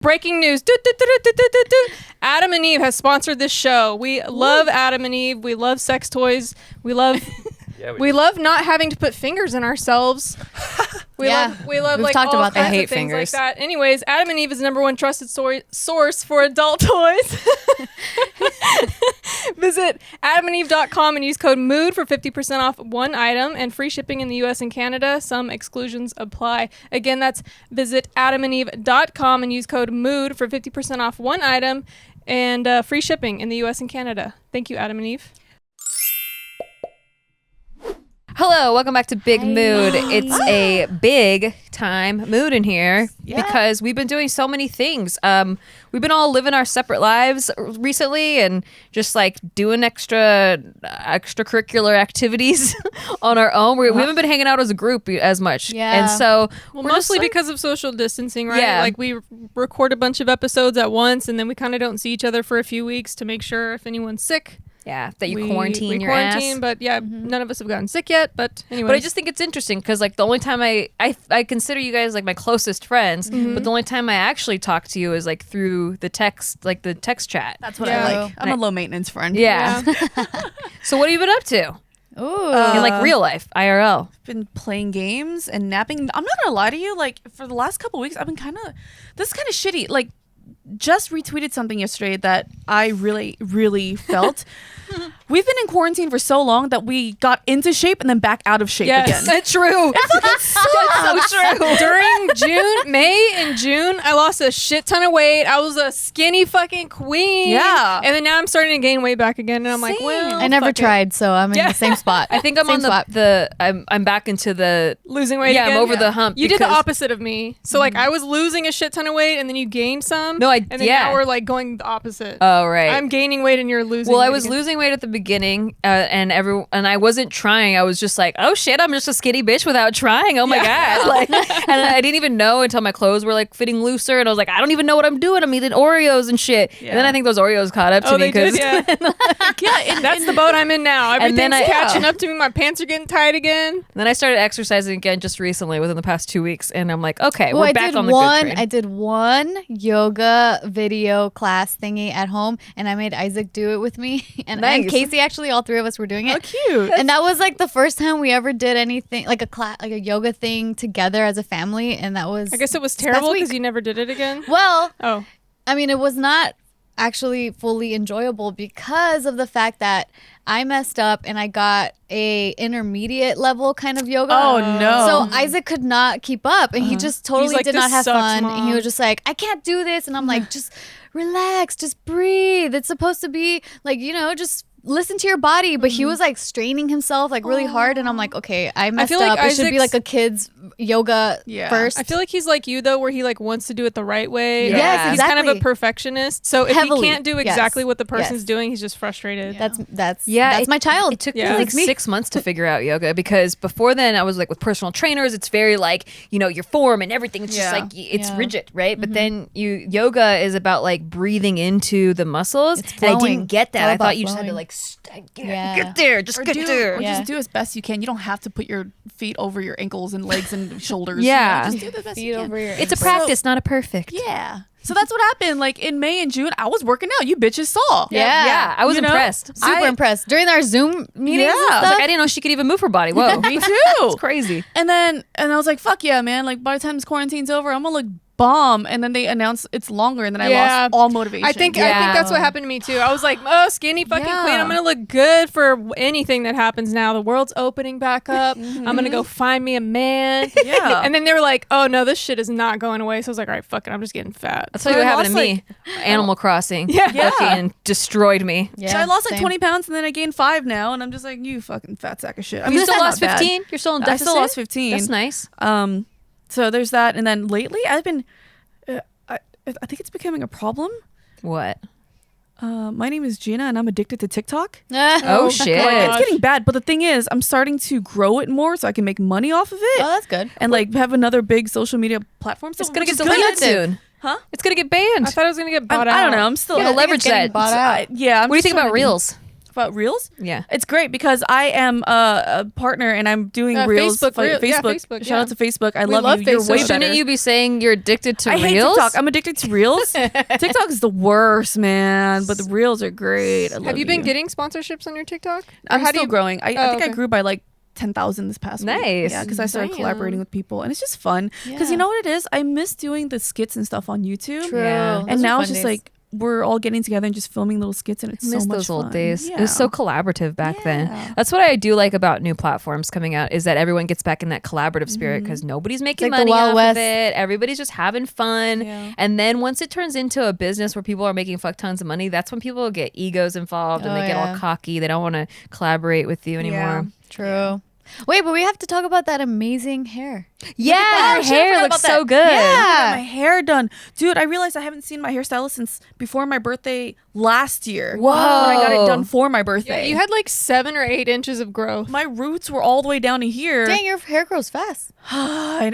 Breaking news. Adam and Eve has sponsored this show. We love Adam and Eve. We love sex toys. We love we love not having to put fingers in ourselves. We love We've like talked all about that. kinds I of hate things fingers. like that. Anyways, Adam and Eve is the #1 trusted source for adult toys. Visit adamandeve.com and use code MOOD for 50% off one item and free shipping in the US and Canada. Some exclusions apply. Again, that's visit adamandeve.com and use code MOOD for 50% off one item and free shipping in the US and Canada. Thank you, Adam and Eve. Hello, welcome back to Big Mood. It's a big time mood in here because we've been doing so many things. We've been all living our separate lives recently and just like doing extracurricular activities on our own. We haven't been hanging out as a group as much. Yeah. And so Well, we're mostly just, like, because of social distancing, right? Yeah. Like we record a bunch of episodes at once and then we kind of don't see each other for a few weeks to make sure if anyone's sick. yeah, that you we quarantine your quarantine, ass. but yeah, none of us have gotten sick yet. But anyway, But I just think it's interesting because like the only time I consider you guys like my closest friends, but the only time I actually talk to you is like through the text chat. That's what Yeah. I like. I'm a low maintenance friend. Yeah. So what have you been up to Ooh. in like real life, IRL? Been playing games and napping. I'm not gonna lie to you. Like for the last couple weeks, I've been this is kind of shitty. Like just retweeted something yesterday that I really, really felt. We've been in quarantine for so long that we got into shape and then back out of shape yes, again. that's true. That's so true. During May and June, I lost a shit ton of weight. I was a skinny fucking queen. Yeah. And then now I'm starting to gain weight back again, and I'm like, Same. well, I never fuck it. tried, so I'm in the same spot. I think I'm Same on spot. I'm back into the Losing weight. Yeah, I'm again? over the hump You did the because- opposite of me. So like I was losing a shit ton of weight, and then you gained some. No, and then now we're like going the opposite. Oh right. I'm gaining weight, and you're losing. Well, I weight was again. losing weight at the beginning, and I wasn't trying. I was just like, oh shit, I'm just a skinny bitch without trying. Oh my god, like, and I didn't even know until my clothes were like fitting looser, and I was like, I don't even know what I'm doing. I'm eating Oreos and shit. And then I think those Oreos caught up to me They did, because yeah. That's the boat I'm in now. Everything's then catching up to me. My pants are getting tight again. then I started exercising again just recently within the past 2 weeks, and I'm like, okay, Well, we're back on the good train. I did one yoga video class thingy at home, and I made Isaac do it with me, and Nice. Casey. Actually, all three of us were doing it. Oh, cute. And that was like the first time we ever did anything like a class, like a yoga thing together as a family, and that was. I guess it was this past terrible week. because you never did it again. Well, Oh, I mean, it was not actually fully enjoyable because of the fact that I messed up and I got a intermediate level kind of yoga. Oh, no. So Isaac could not keep up, and he just totally like, did "This not have sucks, fun. And he Mom." was just like, I can't do this, and I'm like, just relax, just breathe. It's supposed to be like, just listen to your body. But he was like straining himself like really hard, and I'm like, okay, I messed feel like up. It should be Isaac's- like a kid's yoga Yeah. first. I feel like he's like you though, where he like wants to do it the right way. Yes, He's kind of a exactly. perfectionist. So if Heavily, he can't do yes, exactly what the person's yes. doing, he's just frustrated. that's Yeah, that's my child. It took Yeah. me like me. 6 months to figure out yoga because before then I was like with personal trainers. It's very like, your form and everything. It's just Yeah. like, it's Yeah. rigid, right? But then yoga is about like breathing into the muscles. It's And I flowing. didn't get that. All I about thought you just had to flowing. like Yeah. get there, just get there. Or Yeah. just do as best you can. You don't have to put your feet over your ankles and legs and shoulders. Yeah. Just do the best Feet you can. over your It's a ankles. practice, not a perfect. Yeah. So that's what happened. Like in May and June, I was working out. You bitches saw. Yeah. I was You know? impressed. Super impressed during our Zoom meetings. Yeah. and I was stuff. like, I didn't know she could even move her body. Whoa. Me too. It's crazy. And I was like, fuck yeah, man. Like by the time this quarantine's over, I'm gonna look bomb. And then they announced it's longer, and then I Yeah. lost all motivation. I think Yeah. that's what happened to me too. I was like, oh, skinny fucking Yeah. queen. I'm gonna look good for anything that happens now. The world's opening back up. I'm gonna go find me a man. Yeah. And then they were like, oh no, this shit is not going away. So I was like, all right, fuck it. I'm just getting fat. I'll tell you what I happened to lost, me. Animal Crossing. Yeah. Yeah. Fucking destroyed me. Yeah, So I lost like same. 20 pounds, and then I gained 5 now, and I'm just like, you fucking fat sack of shit. I You still it's lost not bad. 15? You're still in I deficit? still lost 15. That's nice. So there's that, and then lately I've been, I think it's becoming a problem. What? My name is Gina, and I'm addicted to TikTok. Oh, shit. It's getting bad, but the thing is, I'm starting to grow it more so I can make money off of it, Oh, that's good. and like have another big social media platform. So It's gonna which get is good. deleted soon. Huh? It's gonna get banned. I thought it was gonna get bought I out. don't know. I'm still You gotta leverage that. Bought out. Yeah. I'm What do you just think about trying to- Reels? about Reels? Yeah. It's great because I am a partner and I'm doing Reels. Facebook, yeah, Facebook. Facebook, Shout yeah. out to Facebook. I We love love you. You're Facebook. way Shouldn't better. you be saying you're addicted to I hate Reels? TikTok. I'm addicted to Reels. TikTok is the worst, man. But the Reels are great. I love Have you been getting sponsorships on your TikTok? Or I'm how do still you- growing. I think I okay. grew by like 10,000 this past week. Nice. Yeah, because I started Damn. collaborating with people, and it's just fun. Because Yeah. you know what it is? I miss doing the skits and stuff on YouTube. True. Yeah. Those And are now fun it's just days. like we're all getting together and just filming little skits, and it's Miss so much those fun. old days. Yeah. It was so collaborative back Yeah. then. That's what I do like about new platforms coming out is that everyone gets back in that collaborative spirit because nobody's making like the money Wild off West. of it. Everybody's just having fun. Yeah. And then once it turns into a business where people are making fuck tons of money, that's when people get egos involved and Oh, they get all yeah. cocky. They don't want to collaborate with you anymore. True. Wait, but we have to talk about that amazing hair. Yeah, Oh, her shit, I hair forgot looks about so that. good. I got my hair done. Dude, I realized I haven't seen my hairstylist since before my birthday last year. Whoa. When I got it done for my birthday. Yeah, you had like 7 or 8 inches of growth. my roots were all the way down to here. Dang, your hair grows fast. I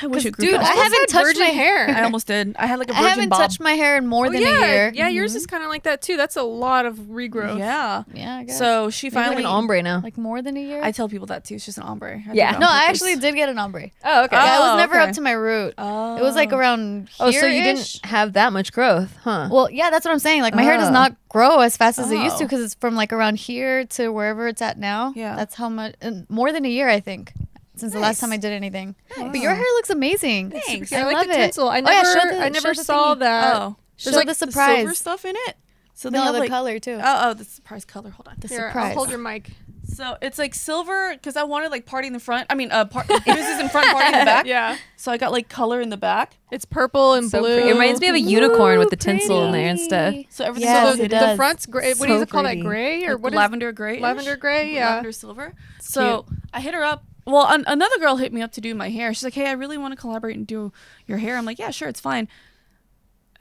wish it grew Dude, faster. I haven't touched virgin my hair. I almost did. I had like a I virgin haven't bob. touched my hair in more than yeah, a year. yeah, yours is kind of like that too. That's a lot of regrowth. Yeah. Yeah, I guess. So she You're like finally. an ombre now. like more than a year. I tell people that too. It's just an ombre. I Yeah. did it on no, I purpose. actually did get an ombre. Oh, okay. Yeah, it was Oh, never okay. up to my root. Oh. It was like around Oh, so you here-ish. didn't have that much growth, huh? Well, yeah, that's what I'm saying. Like my hair does Oh. not grow as fast as it used to Oh. because it's from like around here to wherever it's at now. Yeah. That's how much. More than a year, I think, since the last Nice. time I did anything. But your hair looks amazing. Thanks. I, I like love the it. tinsel. I Oh, never, yeah, show the- I show never the saw thingy. that. Oh. Show There's like the surprise. silver stuff in it. So they No, have the like color too. Oh, the surprise color. Hold on. The Here, I'll surprise. hold your mic. So it's like silver because I wanted like party in the front. I mean, this is in front, party in the back. Yeah, So I got like color in the back. it's purple and So blue. pretty. It reminds me of a unicorn with the tinsel in there and Pretty. stuff. So everything's Yes, all So the, it does. the front's gray. What do So you call that? pretty. Gray or like what is lavender gray. lavender gray? Yeah. Lavender silver. So I hit her up. Well, another girl hit me up to do my hair. She's like, "Hey, I really want to collaborate and do your hair." I'm like, "Yeah, sure, it's fine."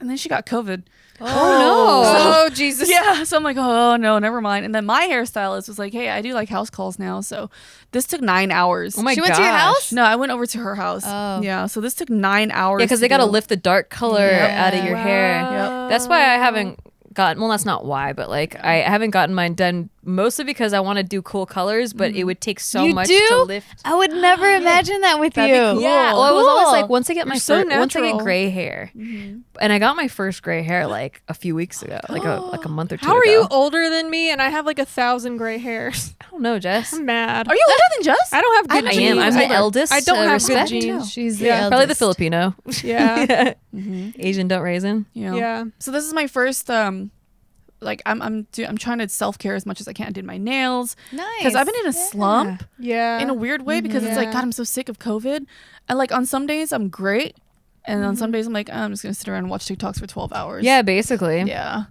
And then she got COVID. Oh Jesus. Yeah, so I'm like, oh no, never mind. And then my hairstylist was like, hey, I do like house calls now, so this took 9 hours. Oh my She gosh. went to your house? No, I went over to her house. Oh. Yeah, so this took 9 hours. Yeah, because they got to do. lift the dark color Yeah. out of your hair. Yep. That's why I haven't gotten, well, that's not why, but like I haven't gotten mine done mostly because I want to do cool colors, but it would take so You much do? to lift. I would never imagine that with That'd be you. cool. Yeah, well, I was always like, once I get my You're so once I get natural. gray hair, and I got my first gray hair like a few weeks ago, like a month or two. How are ago. you older than me and I have like 1,000 gray hairs? I don't know, Jess. I'm mad. Are you older than Jess? I don't have good I genes. am. I'm the eldest. I don't have respect. good genes. She's the Yeah, eldest. Probably the Filipino. Yeah. Asian don't raisin. Yeah. Yeah. So this is my first like I'm trying to self-care as much as I can. I did my nails Nice. because I've been in a slump Yeah. in a weird way because it's like, Yeah. God, I'm so sick of COVID. And like on some days I'm great, and on some days I'm like, I'm just gonna sit around and watch TikToks for 12 hours. Yeah, basically. Yeah.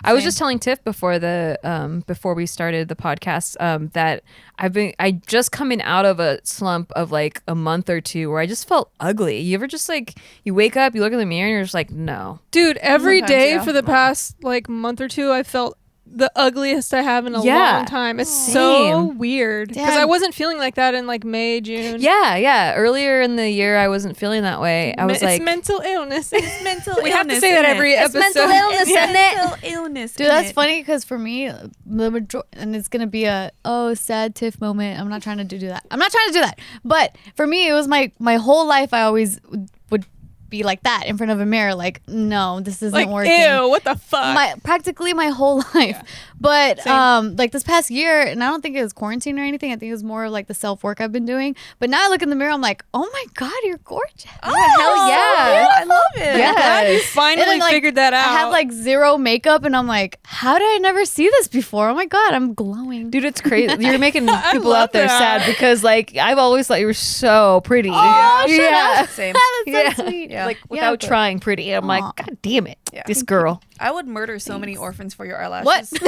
I was just telling Tiff before before we started the podcast that I just coming out of a slump of like a month or two where I just felt ugly. You ever just like you wake up, you look in the mirror, and you're just like, no. Dude, every Sometimes, day yeah. for the past like month or two, I felt the ugliest I have in a Yeah. long time. It's so Same. weird because Damn. I wasn't feeling like that in like May, June. Yeah. Earlier in the year, I wasn't feeling that way. I was it's like, mental illness. It's mental we have to illness, say that isn't every it? episode. illness, isn't it? Mental illness. Dude, that's funny because for me, and it's gonna be a sad Tiff moment. I'm not trying to do that. I'm not trying to do that. But for me, it was my whole life. I always would be like that in front of a mirror, like, no, this isn't Like, working. ew, what the fuck? Practically my whole life. But Same. like this past year, and I don't think it was quarantine or anything. I think it was more of like the self work I've been doing. But now I look in the mirror, I'm like, oh my god, you're gorgeous. hell yeah. I love it. Yeah. Glad you And finally then, like, figured that out. I have like zero makeup, and I'm like, how did I never see this before? Oh my god, I'm glowing. Dude, it's crazy. You're making people love out there that. sad because like I've always thought you were so pretty. Oh, shut up. Same. That's so sweet. Like Yeah, without but- trying pretty. I'm Aw. like, God damn it. Yeah. This girl. I would murder so many orphans for your eyelashes. What?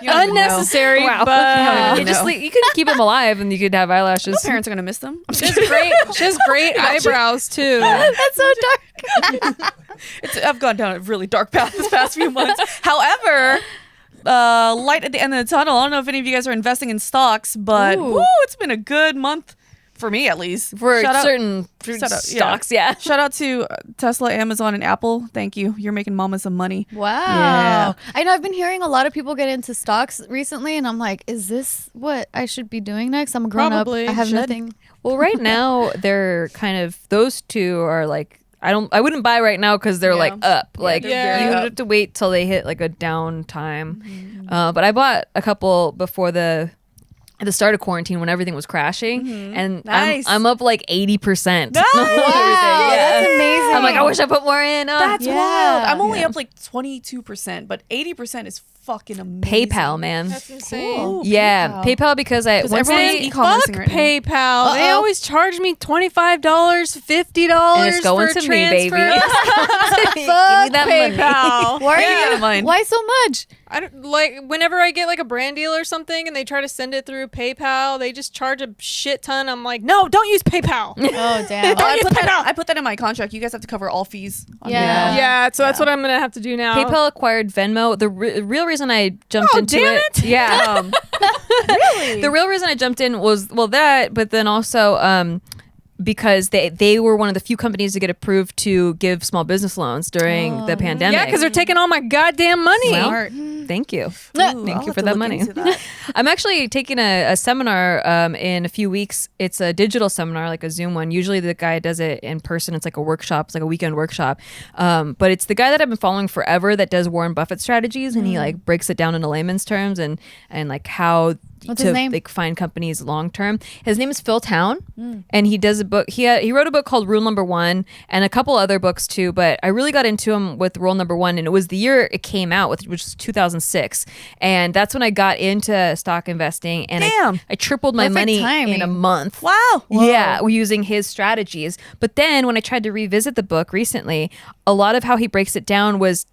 You don't even know. unnecessary, Wow. but You just you could keep them alive and you could have eyelashes. My parents are gonna miss them. she has great eyebrows too. That's so dark. I've gone down a really dark path this past few months. However, light at the end of the tunnel. I don't know if any of you guys are investing in stocks, but Ooh. woo, it's been a good month for me at least. For Shout out- certain shout out- stocks, yeah. Shout out to Tesla, Amazon, and Apple. Thank you. You're making mama some money. Wow. Yeah. I know I've been hearing a lot of people get into stocks recently, and I'm like, is this what I should be doing next? I'm a grown Probably up. I have should. nothing. Well, right now they're kind of those two are like I wouldn't buy right now because they're Yeah. like up. Like they're very you up. have to wait till they hit like a down time. But I bought a couple before at the start of quarantine when everything was crashing, and Nice. I'm up like 80%. Nice. Wow, that's amazing. I'm like, I wish I put more in. That's Yeah. wild. I'm only Yeah. up like 22%, but 80% is fucking amazing. PayPal, man. That's insane. Ooh, Yeah, PayPal because I 'Cause once everyone's they e-commerce Fuck right now. PayPal. They Uh-oh. always charge me $25, $50 And it's going for to me, baby. transfer. Give me Fuck that money. PayPal. Why are Yeah. you? mine. Why so much? I don't like whenever I get like a brand deal or something and they try to send it through PayPal, they just charge a shit ton. I'm like, no, don't use PayPal. Oh damn. Oh, I put that in my contract. You guys have to cover all fees. on Yeah. PayPal. Yeah, so that's what I'm gonna have to do now. PayPal acquired Venmo. The real reason I jumped into damn it, it. yeah. Really? The real reason I jumped in was that, but then also because they were one of the few companies to get approved to give small business loans during the pandemic. Yeah, because they're taking all my goddamn money. Well, thank you. Ooh, Thank I'll you have for to that look money. into that. I'm actually taking a seminar in a few weeks. It's a digital seminar, like a Zoom one. Usually the guy does it in person. It's like a workshop. It's like a weekend workshop. But it's the guy that I've been following forever that does Warren Buffett strategies, and he like breaks it down into layman's terms and like how What's to his name? like find companies long term. His name is Phil Town, and he does a book. He wrote a book called Rule Number One and a couple other books too. But I really got into him with Rule Number One, and it was the year it came out, which was 2006, and that's when I got into stock investing, and Damn. I tripled my Perfect money in timing. a month. Wow. Yeah, using his strategies. But then when I tried to revisit the book recently, a lot of how he breaks it down was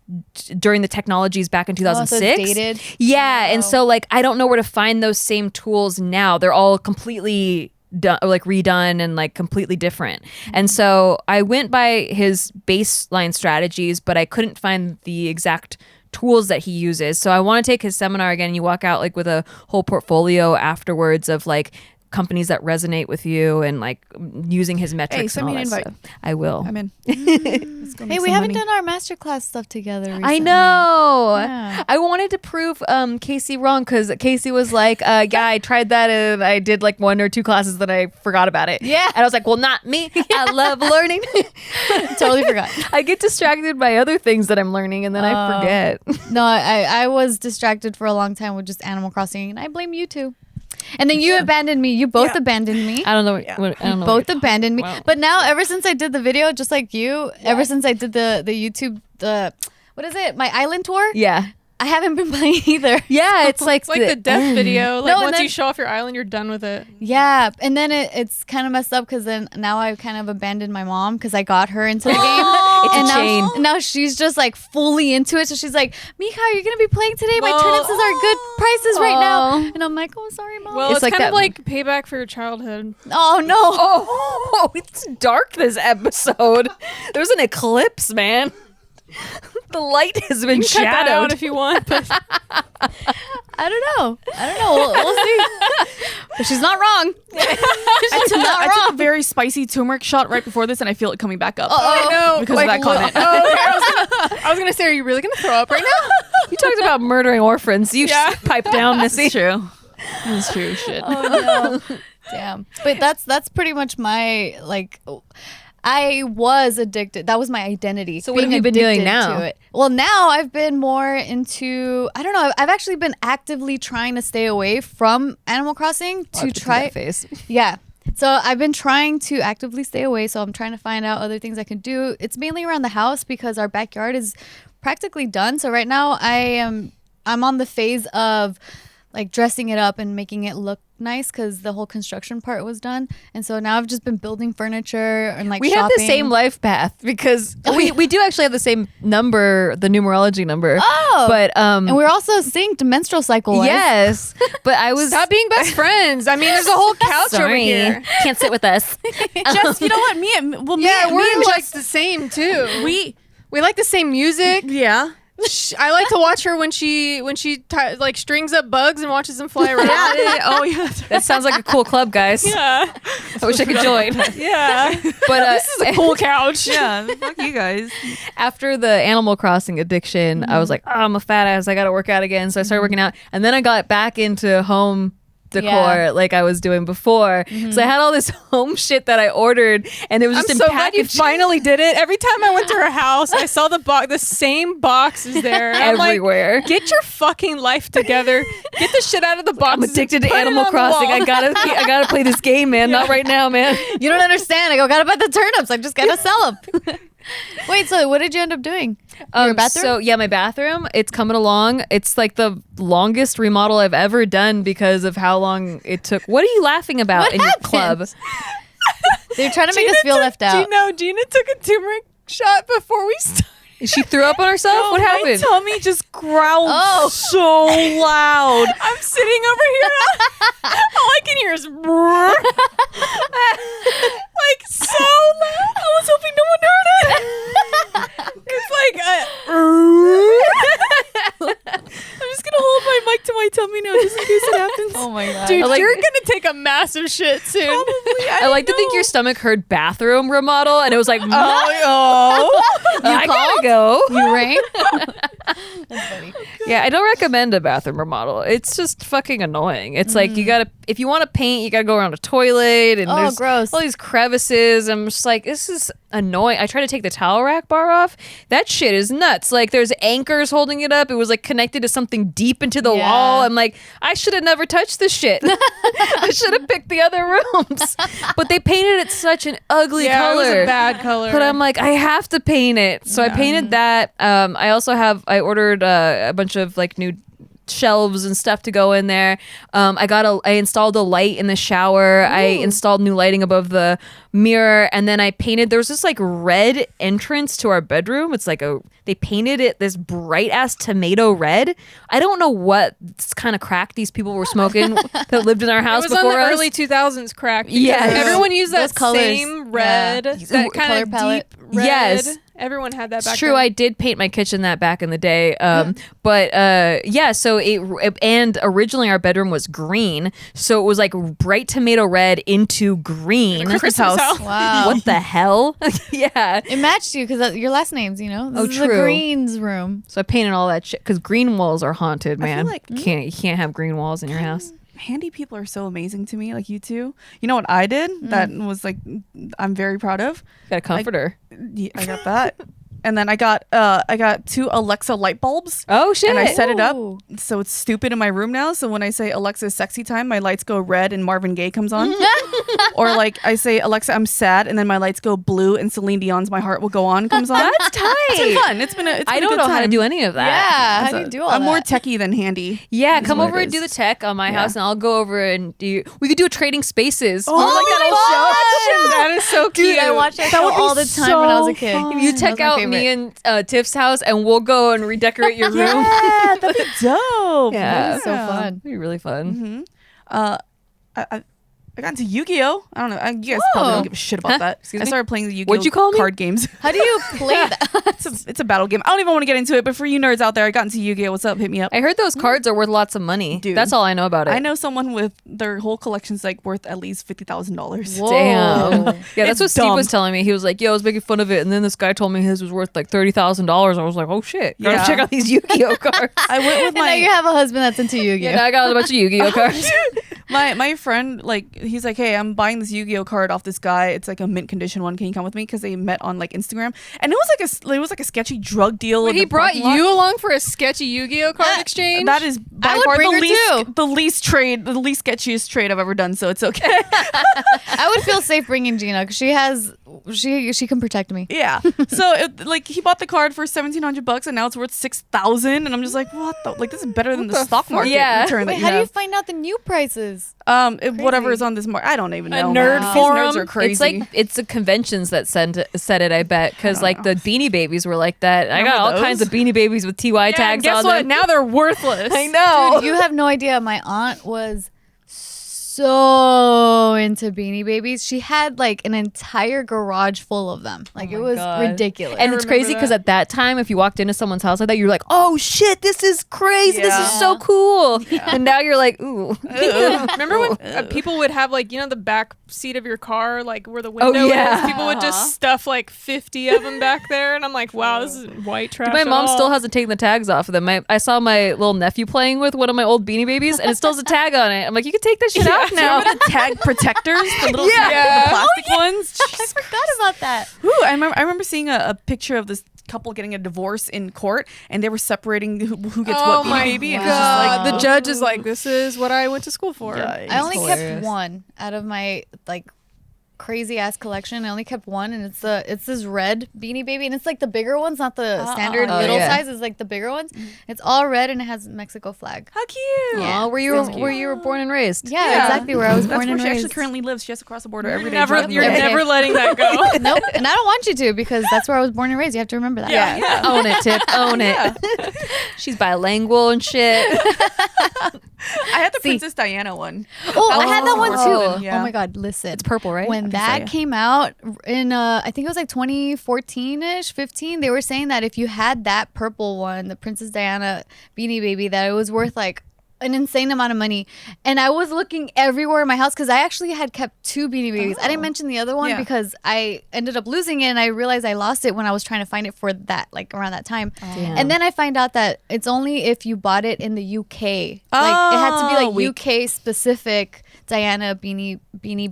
during the technologies back in 2006. dated? Yeah, and so like I don't know where to find those same tools now. They're all completely done, like redone and like completely different. And so I went by his baseline strategies, but I couldn't find the exact tools that he uses. So I want to take his seminar again. You walk out like with a whole portfolio afterwards of like companies that resonate with you and like using his metrics send and all me an that invite. stuff. I will. I'm in. Let's go make Hey, we some haven't money. done our masterclass stuff together recently. I know. Yeah. I wanted to prove Casey wrong because Casey was like, yeah, I tried that and I did like 1 or 2 classes, then I forgot about it. Yeah. And I was like, well, not me. I love learning. Totally forgot. I get distracted by other things that I'm learning and then I forget. No, I was distracted for a long time with just Animal Crossing, and I blame you too. And then you abandoned me. You both abandoned me. I don't know. Yeah. I don't know. Both abandoned me. Wow. But now, ever since I did the video, just like you, ever since I did the YouTube, what is it? My island tour? Yeah. I haven't been playing either. Yeah, it's like It's like the death video. Like No, and once then- you show off your island, you're done with it. Yeah, and then it's kind of messed up because then now I kind of abandoned my mom because I got her into the game. It's a and chain. now she's just like fully into it. So she's like, Mika, are you gonna be playing today? My Well- turnips are good prices right now. Aw. And I'm like, oh, sorry, mom. Well, It's it's, like kind that- of like payback for your childhood. oh no. Oh, it's dark this episode. There's an eclipse, man. The light has been Cut that out shadowed. if you want. But I don't know. We'll see. But she's not wrong. I took a very spicy turmeric shot right before this, and I feel it coming back up. I know. Because of that comment. Oh, okay. I was gonna say, are you really gonna throw up right now? You talked about murdering orphans. You Yeah. pipe down, Missy. It's true. It's true. Shit. Oh no. Damn. But that's pretty much my like. I was addicted. That was my identity. So what have being you been doing addicted now? to it. Well, now I've been more into. I don't know. I've actually been actively trying to stay away from Animal Crossing to try. face. Yeah. So I've been trying to actively stay away. So I'm trying to find out other things I can do. It's mainly around the house because our backyard is practically done. So right now I'm on the phase of like dressing it up and making it look nice because the whole construction part was done. And so now I've just been building furniture and like We shopping. have the same life path because we do actually have the same number, the numerology number. Oh. But And we're also synced menstrual cycle. yes, but I was Stop being best friends. I mean, there's a whole couch over sorry. here. Can't sit with us. Just, you know what? Me and Yeah, me we're and like Jess, the same too. we We like the same music. yeah. I like to watch her when she like strings up bugs and watches them fly around. Oh yeah. That sounds like a cool club, guys. Yeah, I wish I could join. yeah. But This is a cool couch. Yeah. Fuck you guys. after the Animal Crossing addiction, I was like, oh, I'm a fat ass. I got to work out again. So I started working out. And then I got back into home decor Yeah. like I was doing before. So I had all this home shit that I ordered, and it was I'm just so in glad you package finally did it. Every time I went to her house, I saw the same boxes there. I'm like, everywhere. get your fucking life together. Get the shit out of the box. I'm addicted to Animal Crossing. I gotta play this game, man. Not right now, man. You don't understand. I gotta buy the turnips. I just gotta sell them. Wait, so what did you end up doing? Your bathroom? So yeah, my bathroom, it's coming along. It's like the longest remodel I've ever done because of how long it took. What are you laughing about What in your happened? club? They're trying to make us feel left out. Gina took a turmeric shot before we started. She threw up on herself? What My happened? tummy just growled Oh. so loud. I'm sitting over here. All I can hear is brrr. Like so loud. I was hoping no one heard it. It's like I'm just gonna hold my mic to my tummy now just in case it happens. Oh my god. dude, I like- you're gonna take a massive shit soon. Probably. I like to think your stomach heard bathroom remodel and it was like, Oh, I gotta go. You rang? That's funny. Yeah, I don't recommend a bathroom remodel. It's just fucking annoying. It's like you gotta, if you want to paint, you gotta go around a toilet and Oh, there's gross. all these crevices. I'm just like, this is annoying. I try to take the towel rack bar off. That shit is nuts. Like there's anchors holding it up. It was like connected to something deep into the Yeah. wall. I'm like, I should have never touched this shit. I should have picked the other rooms. But they painted it such an ugly Yeah, color. it was a bad color. But I'm like, I have to paint it. So I painted that. I also I ordered a bunch of like new shelves and stuff to go in there. I installed a light in the shower. I installed new lighting above the mirror, and then I painted. There was this like red entrance to our bedroom. It's like they painted it this bright ass tomato red. I don't know what kind of crack these people were smoking that lived in our it house was on before the us. early 2000s crack. because Yes. everyone used Those that colors. same red, Yeah. that Color kind of palette. deep red. Yes. Everyone had that back It's true. then. I did paint my kitchen that back in the day. But yeah, so and originally our bedroom was green, so it was like bright tomato red into green. Christmas house. Wow. What the hell? Yeah. It matched you because your last names, you know? This Oh, is the true. Greens room. So I painted all that shit because green walls are haunted, man. like- you can't have green walls in your house. handy people are so amazing to me, like you two. You know what I did that was like I'm very proud of? Got a comforter. Yeah, I got that. And then I got 2 Alexa light bulbs. Oh shit! And I set it up Ooh. so it's stupid in my room now. So when I say Alexa sexy time, my lights go red and Marvin Gaye comes on. Or like I say Alexa I'm sad, and then my lights go blue and Celine Dion's My Heart Will Go On comes on. That's tight. It's been fun. It's been a I good don't know how to time. do any of that. Yeah. How So do you do all I'm that? more techie than handy. Yeah, come what over it and do the is. tech on my Yeah. house, and I'll go over and do. We could do a trading spaces. Oh Remember, like, my that old show? That is so cute. Dude, I watched that That show would be all the time when I was a kid. so You That check was my out favorite. me and Tiff's house, and we'll go and redecorate your room. Yeah, that'd be dope. Yeah. So fun. It'd be really fun. I got into Yu-Gi-Oh. I don't know. You guys probably don't give a shit about that. Excuse I me? started playing the Yu-Gi-Oh What'd you call me? card games. How do you play that? It's a battle game. I don't even want to get into it, but for you nerds out there, I got into Yu-Gi-Oh. What's up? Hit me up. I heard those cards are worth lots of money. Dude. That's all I know about it. I know someone with their whole collection's like worth at least $50,000. Whoa. Damn. Yeah, that's It's what Steve dumb. was telling me. He was like, "Yo, I was making fun of it," and then this guy told me his was worth like $30,000. I was like, "Oh shit, gotta Yeah. check out these Yu-Gi-Oh cards." I went with And now you have a husband that's into Yu-Gi-Oh. And I got a bunch of Yu-Gi-Oh cards. my friend, like, he's like, hey, I'm buying this Yu-Gi-Oh card off this guy. It's like a mint condition one. Can you come with me? Because they met on like Instagram, and it was like a sketchy drug deal. Wait, in he the brought parking lot. you along for a sketchy Yu-Gi-Oh card exchange? That is by would far bring her the least sketchiest trade I've ever done. So it's okay. I would feel safe bringing Gina because she can protect me. Yeah. So like he bought the card for $1,700 and now it's worth $6,000, and I'm just like, what the, like, this is better than the stock market Yeah. return that Wait, you how do you have. find out the new prices? Whatever is on this market, I don't even know. nerd man. forum? These nerds are crazy. It's like it's the conventions that said it. I bet because like the Beanie Babies were like that. I got Remember all those? kinds of Beanie Babies with TY yeah, tags guess on what? them. Now they're worthless. I know. Dude, you have no idea. My aunt was so into Beanie Babies. She had like an entire garage full of them. Like, it was ridiculous. And it's crazy because at that time, if you walked into someone's house like that, you're like, oh shit, this is crazy. This is so cool. And now you're like, ooh. Remember when people would have like, the back seat of your car, like where the window is? People would just stuff like 50 of them back there. And I'm like, wow, this is white trash. My mom at all. still hasn't taken the tags off of them. I saw my little nephew playing with one of my old Beanie Babies, and it still has a tag on it. I'm like, you can take this shit off now. Remember the tag protectors, the little tag, the plastic ones. I forgot about that. Ooh, I remember seeing a picture of this couple getting a divorce in court, and they were separating who gets what Beanie Baby. And it was just like, the judge is like, this is what I went to school for. I only kept one out of my like crazy ass collection. I only kept one, and it's this red Beanie Baby, and it's like the bigger ones, not the standard little size. It's like the bigger ones. It's all red, and it has Mexico flag. how cute. Yeah, where you were born and raised. Yeah, exactly where I was That's born where and she raised. actually currently lives. She has to cross the border every day. You're every never day. letting that go. Nope, and I don't want you to, because that's where I was born and raised. You have to remember that. Yeah. Own it, Tip. Own it. She's bilingual and shit. I had the Princess Diana one. Oh, I had that one Oh, too. yeah. Oh my God, listen. It's purple, right? When that came out in, I think it was like 2014-ish, 15, they were saying that if you had that purple one, the Princess Diana Beanie Baby, that it was worth like an insane amount of money. And I was looking everywhere in my house, because I actually had kept 2 Beanie Babies. I didn't mention the other one because I ended up losing it, and I realized I lost it when I was trying to find it for that, like around that time. And then I find out that it's only if you bought it in the UK. Like, it had to be like UK specific Diana Beanie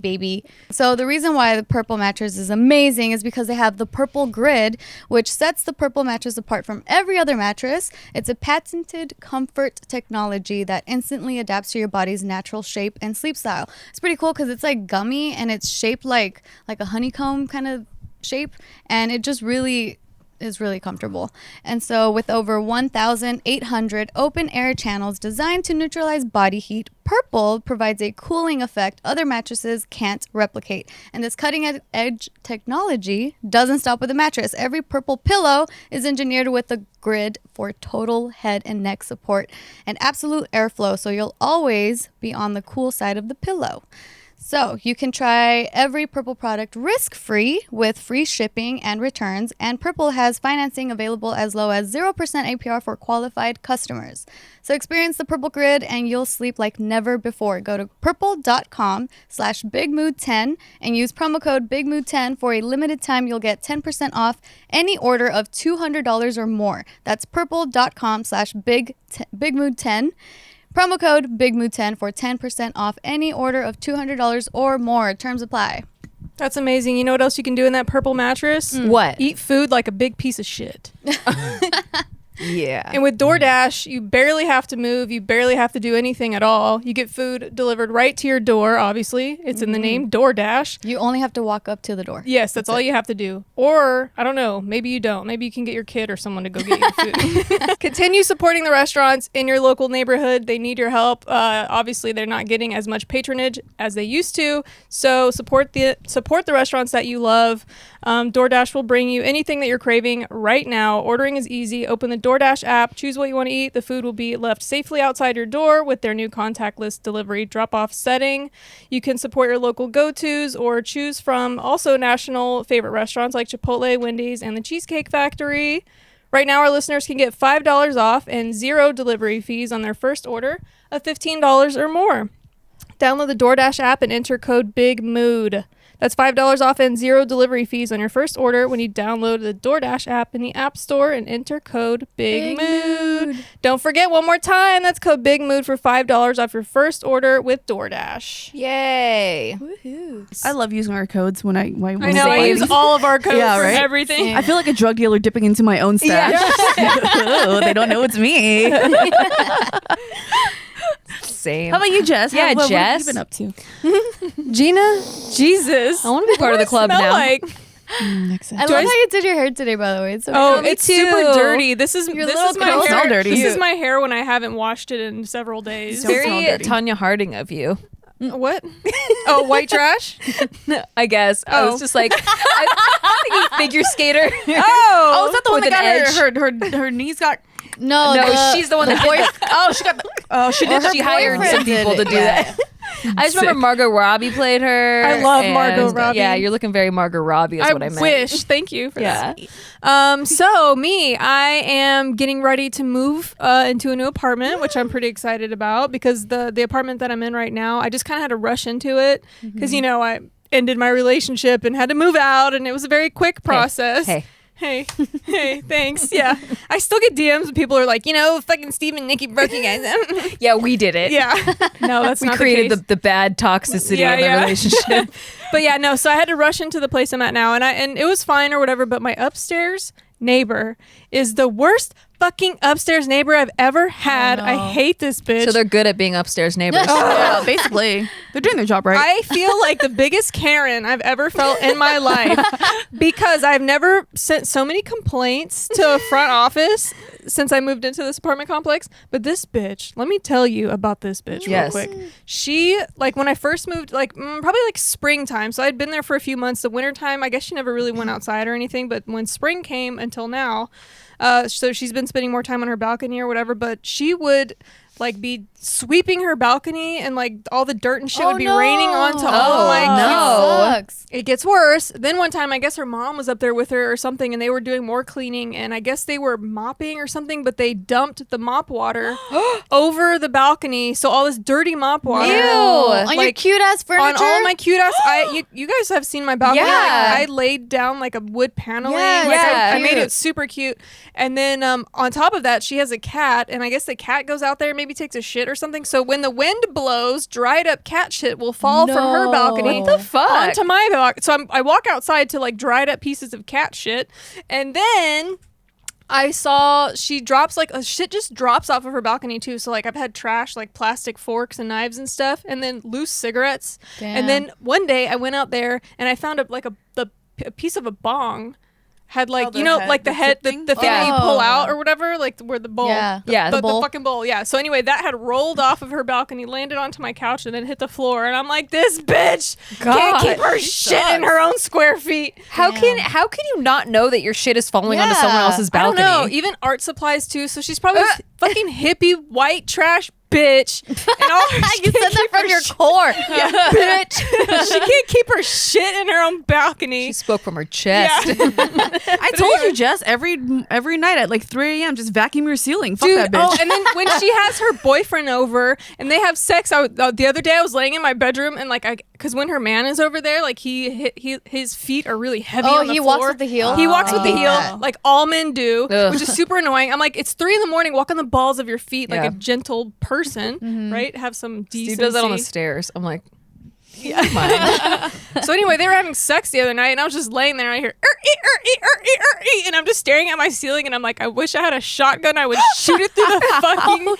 Baby. So the reason why the purple mattress is amazing is because they have the purple grid, which sets the purple mattress apart from every other mattress. It's a patented comfort technology that instantly adapts to your body's natural shape and sleep style. It's pretty cool because it's like gummy, and it's shaped like a honeycomb kind of shape, and it just really is really comfortable. And so with over 1,800 open air channels designed to neutralize body heat, Purple provides a cooling effect other mattresses can't replicate. And this cutting edge technology doesn't stop with the mattress. Every Purple pillow is engineered with a grid for total head and neck support and absolute airflow, so you'll always be on the cool side of the pillow. So you can try every Purple product risk-free with free shipping and returns, and Purple has financing available as low as 0% APR for qualified customers. So experience the Purple Grid and you'll sleep like never before. Go to purple.com/bigmood10 and use promo code BIGMOOD10 for a limited time. You'll get 10% off any order of $200 or more. That's purple.com/bigmood10. Promo code BIGMOOD10 for 10% off any order of $200 or more. Terms apply. That's amazing. You know what else you can do in that purple mattress? What? Eat food like a big piece of shit. Yeah. And with DoorDash, you barely have to move. You barely have to do anything at all. You get food delivered right to your door, obviously. It's in the name, DoorDash. You only have to walk up to the door. Yes, that's all you have to do. Or, I don't know, maybe you don't. Maybe you can get your kid or someone to go get you food. Continue supporting the restaurants in your local neighborhood. They need your help. Obviously, they're not getting as much patronage as they used to. So support the restaurants that you love. DoorDash will bring you anything that you're craving right now. Ordering is easy. Open the DoorDash app, choose what you want to eat. The food will be left safely outside your door with their new contactless delivery drop-off setting. You can support your local go-tos or choose from also national favorite restaurants like Chipotle, Wendy's, and the Cheesecake Factory. Right now, our listeners can get $5 off and 0 delivery fees on their first order of $15 or more. Download the DoorDash app and enter code BIGMOOD. That's $5 off and 0 delivery fees on your first order when you download the DoorDash app in the App Store and enter code BIGMOOD. Don't forget, one more time, that's code BIGMOOD for $5 off your first order with DoorDash. Yay. I love using our codes when I I know, I use all of our codes for everything. I feel like a drug dealer dipping into my own stash. Oh, they don't know it's me. Same. How about you, Jess? Yeah, what have Jess. you been up to? Gina, Jesus. I want to be part of the club Smell now. like? I love how you did your hair today, by the way. It's so Oh, me it's too. super dirty. This is Your this little is my curls hair. smell dirty. This is Cute. my hair when I haven't washed it in several days. Don't smell Very dirty. Tanya Harding of you. What? Oh, white trash? I guess. I Oh. was just like, I think you figure skater. Oh, is that the one With that an got her knees got? No, No, she's the one that did that. Oh, she got. Oh, she did. her She hired boyfriend some people did to it, do yeah. that. I just remember Margot Robbie played her. I love and- Margot Robbie. Yeah, you're looking very Margot Robbie. Is what I meant. wish. Thank you for Yeah. that. So me, I am getting ready to move into a new apartment, which I'm pretty excited about because the apartment that I'm in right now, I just kind of had to rush into it because I ended my relationship and had to move out, and it was a very quick process. Hey, thanks. Yeah. I still get DMs and people are like, fucking Steve and Nikki broke you guys up. Yeah, we did it. Yeah. No, that's We not created the case. the bad toxicity Yeah, of the yeah. relationship. But yeah, no, so I had to rush into the place I'm at now, and it was fine or whatever, but my upstairs neighbor is the worst fucking upstairs neighbor I've ever had. no. I hate this bitch. So they're good at being upstairs neighbors. Yeah, basically. They're doing their job right. I feel like the biggest Karen I've ever felt in my life because I've never sent so many complaints to a front office since I moved into this apartment complex. But this bitch, let me tell you about this bitch Yes. real quick. She, when I first moved, probably springtime. So I'd been there for a few months. The wintertime, I guess she never really went outside or anything. But when spring came until now, so she's been spending more time on her balcony or whatever, but she would be sweeping her balcony and all the dirt and shit would be raining onto all of my no. Sucks. It gets worse. Then one time, I guess her mom was up there with her or something, and they were doing more cleaning, and I guess they were mopping or something, but they dumped the mop water over the balcony, so all this dirty mop water. Ew. On your cute ass furniture. On all my cute ass, you guys have seen my balcony. Yeah. I laid down a wood paneling. Yeah, I made cute. it super cute. And then on top of that, she has a cat, and I guess the cat goes out there and maybe takes a shit or something. So when the wind blows, dried up cat shit will fall from her No. balcony. What the fuck? Onto my balcony. So I walk outside to dried up pieces of cat shit, and then I saw she drops shit just drops off of her balcony too. So I've had trash plastic forks and knives and stuff, and then loose cigarettes. Damn. And then one day I went out there and I found a piece of a bong. Had the head, the head, thing? the thing that you Oh. pull out or whatever, where the bowl, Yeah. Yeah, the the bowl. fucking bowl, yeah. So anyway, that had rolled off of her balcony, landed onto my couch, and then hit the floor. And I'm like, this bitch can't keep her shit in her own square feet. How Damn. can you not know that your shit is falling onto someone Yeah. else's I don't balcony? know. Even art supplies too. So she's probably this fucking hippie white trash bitch. And all her You said that from your core. bitch. She can't keep her shit in her own balcony. She spoke from her chest. I told you, Jess, every night at 3 a.m. just vacuum your ceiling. Fuck Dude, that bitch. and then when she has her boyfriend over and they have sex, the other day I was laying in my bedroom and because when her man is over there, his feet are really heavy. Oh, on the he floor. walks with the heel? He walks I with the hate heel, that. like all men do, Ugh. which is super annoying. I'm like, it's 3 a.m. Walk on the balls of your feet like Yeah. a gentle person, Mm-hmm. right? Have some decency. Steve does that on the stairs. I'm like, So anyway, they were having sex the other night, and I was just laying there, and I hear and I'm just staring at my ceiling, and I'm like, I wish I had a shotgun. I would shoot it through the fucking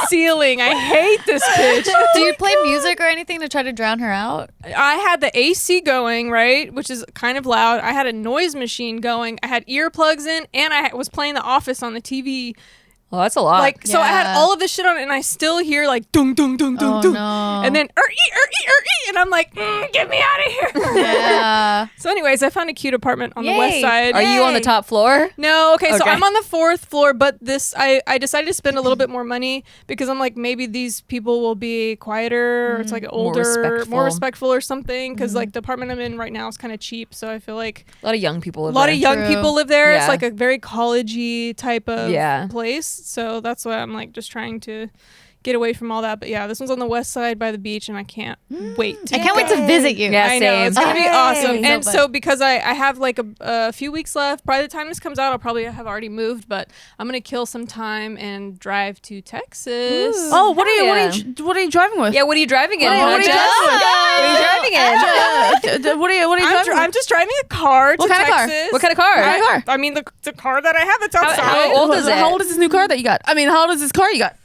ceiling. I hate this bitch. Do you play music or anything to try to drown her out? I had the AC going, right, which is kind of loud. I had a noise machine going. I had earplugs in, and I was playing The Office on the TV. well, that's a lot. So I had Yeah. all of this shit on, and I still hear dung dung dung dung Oh, dung, no. and then and I'm like, get me out of here. Yeah. So, anyways, I found a cute apartment on the west Yay. side. Are you on the Yay. top floor? No, okay, so Okay. I'm on the 4th floor, but I decided to spend a little bit more money because I'm like, maybe these people will be quieter, or it's like older, respectful. more respectful or something, because like the apartment I'm in right now is kind of cheap, so I feel like A lot of young people a live lot there. of young True. people live there. It's Yeah. like a very college-y type of Yeah. place, so that's why I'm like just trying to get away from all that. But yeah, this one's on the west side by the beach, and I can't wait to I can't wait to visit you. Yeah, I know, it's gonna be Yay. awesome. And So so because I have like a few weeks left, by the time this comes out, I'll probably have already moved, but I'm gonna kill some time and drive to Texas. Oh, what are yeah. you driving with? Yeah, what are you driving in? Oh, what are you Jess? driving with? What are you driving in? What are you driving I'm just driving a car to What kind of car? Texas. What kind of car? What kind of car? I mean, the car that I have that's outside. how old is it? How old is this new car that you got? I mean, how old is this car you got?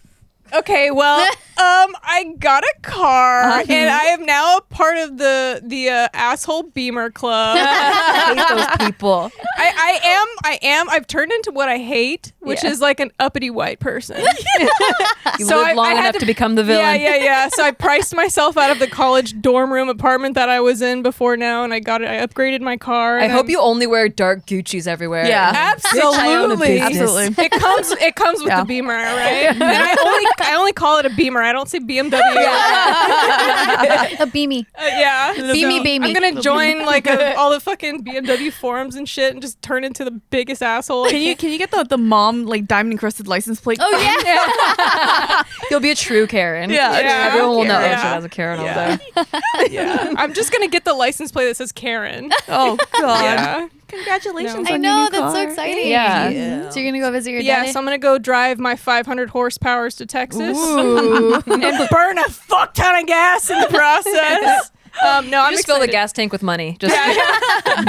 Okay, well, I got a car, and I am now a part of the asshole Beamer club. I hate those people. I've turned into what I hate, which Yeah. is like an uppity white person. You So live long I had enough to become the Yeah, villain. yeah. So I priced myself out of the college dorm room apartment that I was in before now, and I upgraded my car. I and hope you only wear dark Gucci's everywhere. Yeah. Bitch, I own a Absolutely. business. Absolutely. It comes with Yeah. the Beamer, right? And I only call it a Beamer. I don't say BMW. A beamy. Yeah. Beamy, beamy. I'm gonna join like all the fucking BMW forums and shit and just turn into the biggest asshole. Can you get the mom like diamond encrusted license plate? Oh yeah. You'll be a true Karen. Yeah. Yeah. Everyone will know Yeah. she has a Karen over Yeah. there. Yeah. I'm just gonna get the license plate that says Karen. Oh God. Yeah. Congratulations. I on know, your new that's so car. exciting. Yeah. So you're gonna go visit your Yeah, daddy? so I'm gonna go drive my 500 horsepowers to Texas Ooh. and burn a fuck ton of gas in the process. No, I'm Just fill the excited. gas tank with money. Just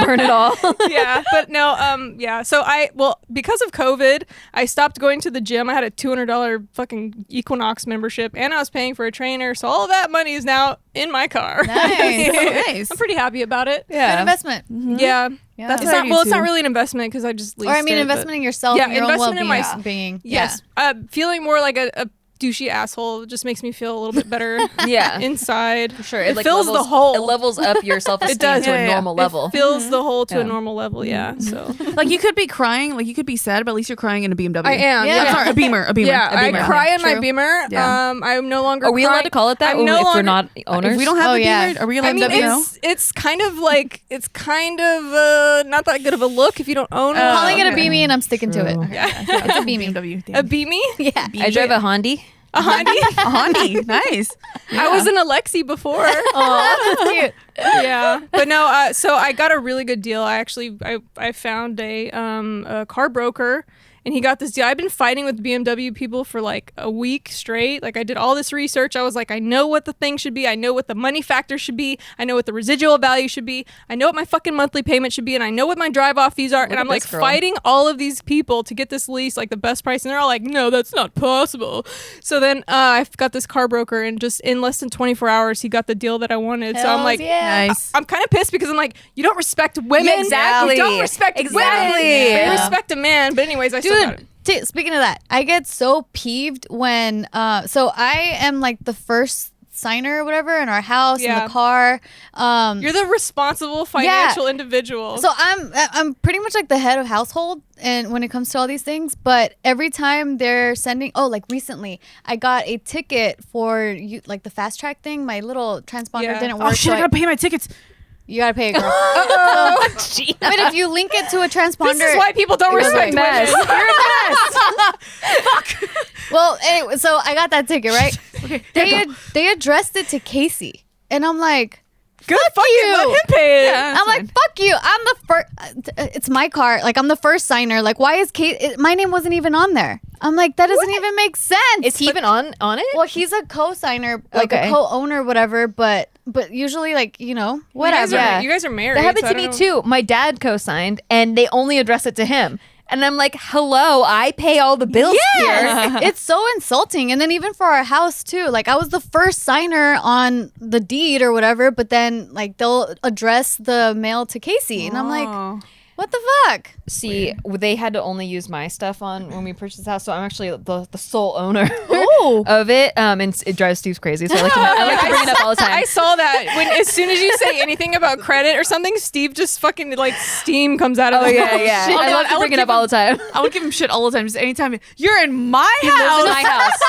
burn it all. Yeah, but no, yeah. So because of COVID, I stopped going to the gym. I had a $200 fucking Equinox membership, and I was paying for a trainer. So all of that money is now in my car. Nice. Nice. I'm pretty happy about it. Good investment. Yeah. Yeah. That's It's what I not, do well, it's not too. really an investment because I just leased Or I mean, it, investment but- in yourself, Yeah, and your own investment in well-being. my- being. Yes. Feeling more like a douchey asshole just makes me feel a little bit better Yeah. inside. For Sure. It like fills the levels- hole. It levels up your self-esteem does. to Yeah, a yeah. normal level. It fills the hole to Yeah. a normal level, yeah. So Like you could be crying, like you could be sad, but at least you're crying in a BMW. I am. Yeah. I'm sorry, a Beamer. Yeah, a Beamer. I cry in my True. Beamer. Yeah. I'm no longer. Are we allowed crying. to call it that I'm if no we're longer- not owners? If we don't have Oh, a yeah. Beamer, are we allowed I mean, to know? it's kind of like not that good of a look if you don't own I'm one. calling it a okay. beamy, and I'm sticking to it. True. It's a beamy. BMW. A Beamy, Yeah. I drive a Honda. a Honda. A Honda. Nice. I was an Alexi before. Oh, that's cute. Yeah, but no. So I got a really good deal. I found a car broker, and he got this deal. I've been fighting with BMW people for like a week straight. Like I did all this research. I was like, I know what the thing should be. I know what the money factor should be. I know what the residual value should be. I know what my fucking monthly payment should be, and I know what my drive-off fees are. and at I'm like this girl. fighting all of these people to get this lease like the best price, and they're all like, no, that's not possible. So then I've got this car broker, and just in less than 24 hours, he got the deal that I wanted. so I'm Hells like, yeah. Nice. I'm kind of pissed because I'm like, you don't respect women. Yeah, exactly. You don't respect Exactly. women. But Yeah. you respect a man. But anyways, I still got it. Dude, speaking of that, I get so peeved when so I am like the first signer or whatever in our house, in Yeah. the car. You're the responsible financial individual. So I'm pretty much like the head of household, and when it comes to all these things, but every time they're sending, like recently I got a ticket for you, like the fast track thing. My little transponder Yeah. didn't work. Oh shit! so I gotta pay my tickets. you gotta pay a girl. But if you link it to a transponder, this is why people don't It goes respect like women. this. Well, anyway, so I got that ticket, right? Okay. They addressed it to Casey, and I'm like, Good fuck fucking you. let him pay it. Yeah. I'm like, fuck you. I'm the first. It's my car. Like, I'm the first signer. Like, why is my name wasn't even on there? I'm like, that doesn't even make sense. Is he even on it? Well, he's a co-signer, like Okay. a co-owner, whatever. But usually, like, whatever. You guys are married. That happened so to I me don't know. too. My dad co-signed, and they only address it to him. And I'm like, hello, I pay all the bills here. It's so insulting. And then even for our house too, like I was the first signer on the deed or whatever, but then like they'll address the mail to Casey, and I'm like, Oh. what the fuck? See, they had to only use my stuff on when we purchased the house, so I'm actually the sole owner Oh. of it. And it drives Steve crazy, so I like to bring it up all the time. I saw that when as soon as you say anything about credit or something, Steve just fucking like steam comes out of Oh his yeah, mouth. yeah. Shit. I love I to would bring it give up all the time. I would give him shit all the time. Just anytime you're in my He lives in house. my house.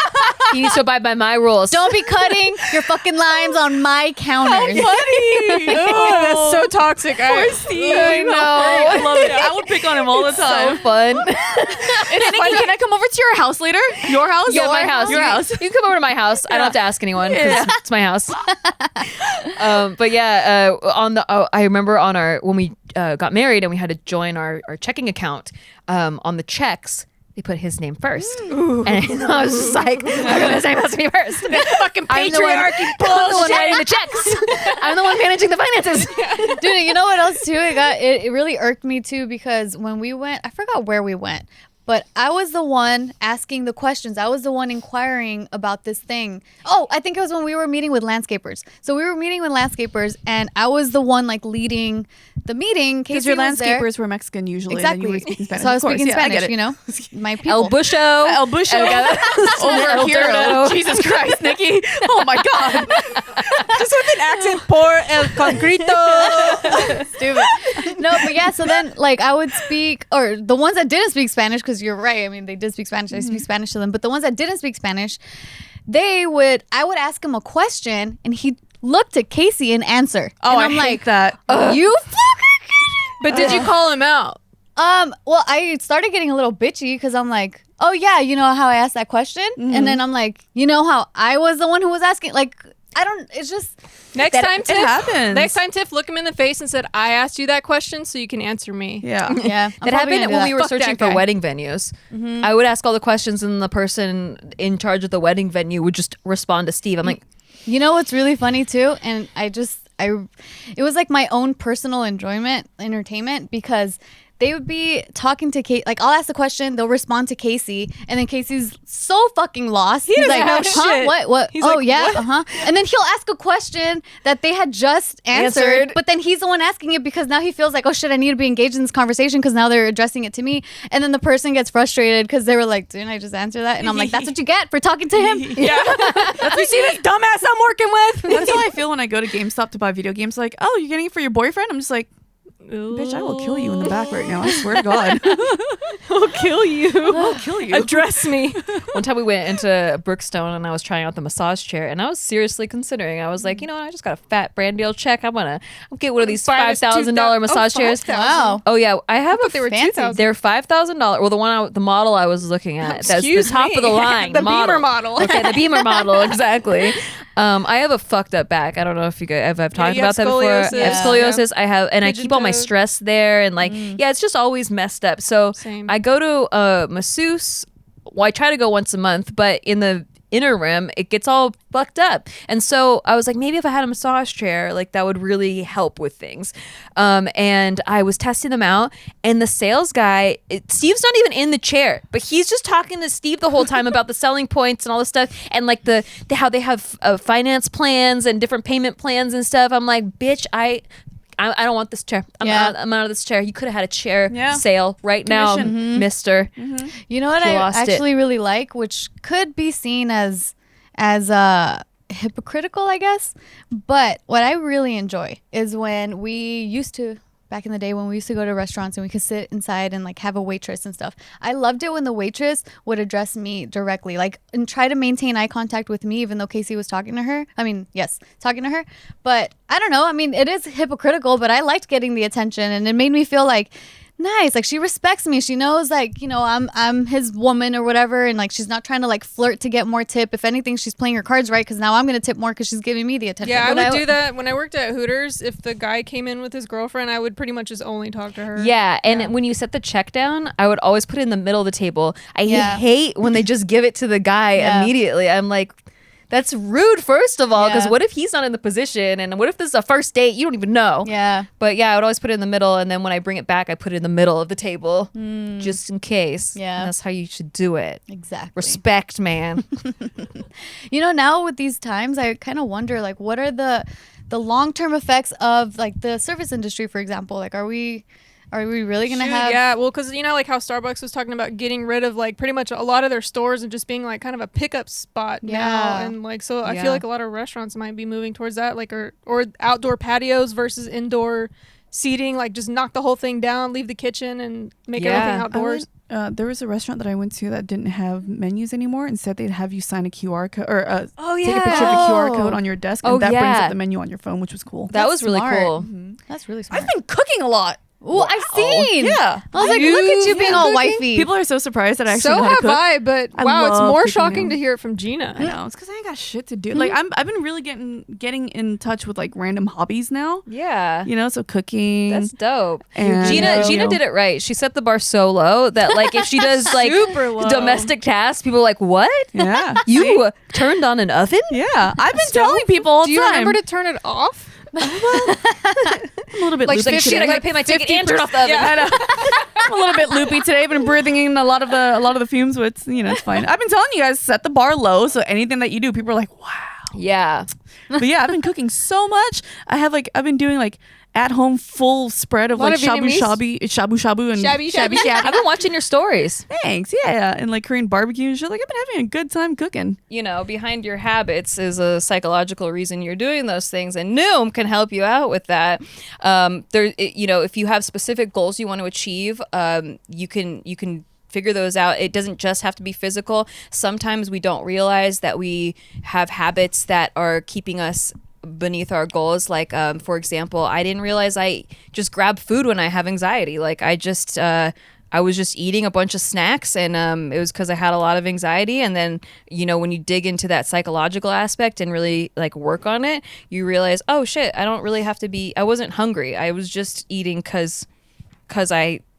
He needs to abide by my rules. Don't be cutting your fucking lines on my counters. Oh, that's so toxic. I I know. I love it. I would pick on him all the So time. fun. Nikki, can I come over to your house later? Your house? Yeah, my house. Your house. You can come over to my house. I don't have to ask anyone because it's my house. But yeah, I remember when we got married and we had to join our checking account. On the checks, they put his name first, and I was just like, "His name has to be first." fucking I'm the one writing the checks. I'm the one managing the finances. Dude, you know what else too? It really irked me too, because when we went, I forgot where we went, but I was the one asking the questions. I was the one inquiring about this thing. Oh, I think it was when we were meeting with landscapers. So we were meeting with landscapers, and I was the one like leading the meeting. Because Casey your was there. landscapers were Mexican usually. Exactly. And you were speaking Spanish. So I was Of course, speaking yeah, I Spanish, get it. you know, my people. El Busho. El Busho. Over here. Dorado. Jesus Christ, Nikki. Oh my God. just with an accent. Por el concreto. Stupid. No, but yeah, so then like I would speak, or the ones that didn't speak Spanish, because because you're right. I mean, they did speak Spanish. I speak Spanish to them. But the ones that didn't speak Spanish, I would ask him a question and he'd look to Casey and answer. Oh, and I I'm hate like, that. you fucking kidding? But did you call him out? Well, I started getting a little bitchy because I'm like, oh yeah, you know how I asked that question? And then I'm like, you know how I was the one who was asking? Like, it's just... Next time, Tiff. happens. Next time, Tiff, look him in the face and said, "I asked you that question, so you can answer me." Yeah. Yeah. That happened when we were Fuck that searching for guy. wedding venues. I would ask all the questions, and the person in charge of the wedding venue would just respond to Steve. I'm like, You know what's really funny too? And it was like my own personal entertainment because they would be talking to Kate. Like, I'll ask the question, they'll respond to Casey, and then Casey's so fucking lost. He's doesn't like, know huh? shit. What? He's Oh, like, yeah, what? And then he'll ask a question that they had just answered, but then he's the one asking it because now he feels like, oh shit, I need to be engaged in this conversation because now they're addressing it to me. And then the person gets frustrated because they were like, didn't I just answer that? And I'm like, that's what you get for talking to him. Yeah. You see this dumbass I'm working with? That's how I feel when I go to GameStop to buy video games. Like, oh, you're getting it for your boyfriend? I'm just like, bitch, I will kill you in the back right now. I swear to God. I'll kill you. I'll kill you. Address me. one time we went into Brookstone and I was trying out the massage chair, and I was seriously considering. I was like, you know what? I just got a fat brand deal check. I'll get one of these Buy this $5,000 massage chairs. Wow. Oh yeah, I have a They were Fancy. $2,000. They're $5,000. Well, the model I was looking at, that's the Excuse top me. of the line. The Beamer model. Okay, the Beamer model, exactly. I have a fucked up back. I don't know if you guys I've talked you about have that before. I scoliosis. have scoliosis. I have, and I Pigeon keep all my toed. stress there, and like, yeah, it's just always messed up. So Same. I go to a masseuse. Well, I try to go once a month, but in the interim, it gets all fucked up. And so I was like, maybe if I had a massage chair, like that would really help with things. And I was testing them out, and the sales guy, Steve's not even in the chair, but he's just talking to Steve the whole time about the selling points and all this stuff, and like how they have finance plans and different payment plans and stuff. I'm like, bitch, I don't want this chair. I'm out of this chair. You could have had a chair sale right now, mister. You know what She I lost it. actually really like, which could be seen as hypocritical, I guess. But what I really enjoy is when we used to, back in the day when we used to go to restaurants and we could sit inside and like have a waitress and stuff. I loved it when the waitress would address me directly, like, and try to maintain eye contact with me, even though Casey was talking to her. I mean, yes, talking to her. But I don't know. I mean, it is hypocritical, but I liked getting the attention, and it made me feel like, nice, like she respects me. She knows, like, you know, I'm his woman or whatever, and like she's not trying to like flirt to get more tip. If anything, she's playing her cards right because now I'm gonna tip more because she's giving me the attention. Yeah, I But would do that when I worked at Hooters. If the guy came in with his girlfriend, I would pretty much just only talk to her. Yeah, and when you set the check down, I would always put it in the middle of the table. I Yeah. hate when they just give it to the guy Yeah. immediately. I'm like, that's rude, first of all, because Yeah. what if he's not in the position? And what if this is a first date? You don't even know. Yeah. But yeah, I would always put it in the middle, and then when I bring it back, I put it in the middle of the table, just in case. Yeah. And that's how you should do it. Exactly. Respect, man. You know, now with these times, I kind of wonder, like, what are the long-term effects of like the service industry, for example? Like, are we really gonna Shoot, have? yeah, well, because you know, like how Starbucks was talking about getting rid of like pretty much a lot of their stores and just being like kind of a pickup spot now, Yeah. and like so I Yeah. feel like a lot of restaurants might be moving towards that, like or outdoor patios versus indoor seating, like just knock the whole thing down, leave the kitchen, and make Yeah. everything I outdoors. There was a restaurant that I went to that didn't have menus anymore. Instead, they'd have you sign a QR code or take a picture of the QR code on your desk, and Oh, that brings yeah. up the menu on your phone, which was cool. That was really smart. cool. That's really smart. I've been cooking a lot. Ooh, I've seen. Yeah. I was like, look at you being all wifey. People are so surprised that I actually So know how to have cook. I, but I wow, it's love more cooking shocking now. to hear it from Gina. I know, it's because I ain't got shit to do. Like I've been really getting in touch with like random hobbies now. Yeah. You know, so cooking. That's dope. And, Gina you know. did it right. She set the bar so low that like if she does like Super low. domestic tasks, people are like, what? Yeah. You turned on an oven? Yeah. I've been telling people all Do the you time. remember to turn it off? I'm a little bit Like, loopy Like shit, today. I gotta pay my ticket and turn off the oven. Yeah. I know. I'm a little bit loopy today. I've been breathing in a lot of the fumes, but it's, you know, it's fine. I've been telling you guys, set the bar low, so anything that you do, people are like, wow. Yeah. But yeah, I've been cooking so much. I've been doing like at home full spread of Lot like of Vietnamese? shabu shabu and Shabby. I've been watching your stories. Thanks. Yeah, and like Korean barbecue and shit. Like I've been having a good time cooking. You know, behind your habits is a psychological reason you're doing those things, and Noom can help you out with that. You know, if you have specific goals you want to achieve, you can figure those out. It doesn't just have to be physical. Sometimes we don't realize that we have habits that are keeping us beneath our goals. Like, for example, I didn't realize I just grab food when I have anxiety. Like, I was just eating a bunch of snacks, and it was because I had a lot of anxiety. And then, when you dig into that psychological aspect and really like work on it, you realize, oh shit, I don't really have to be. I wasn't hungry. I was just eating because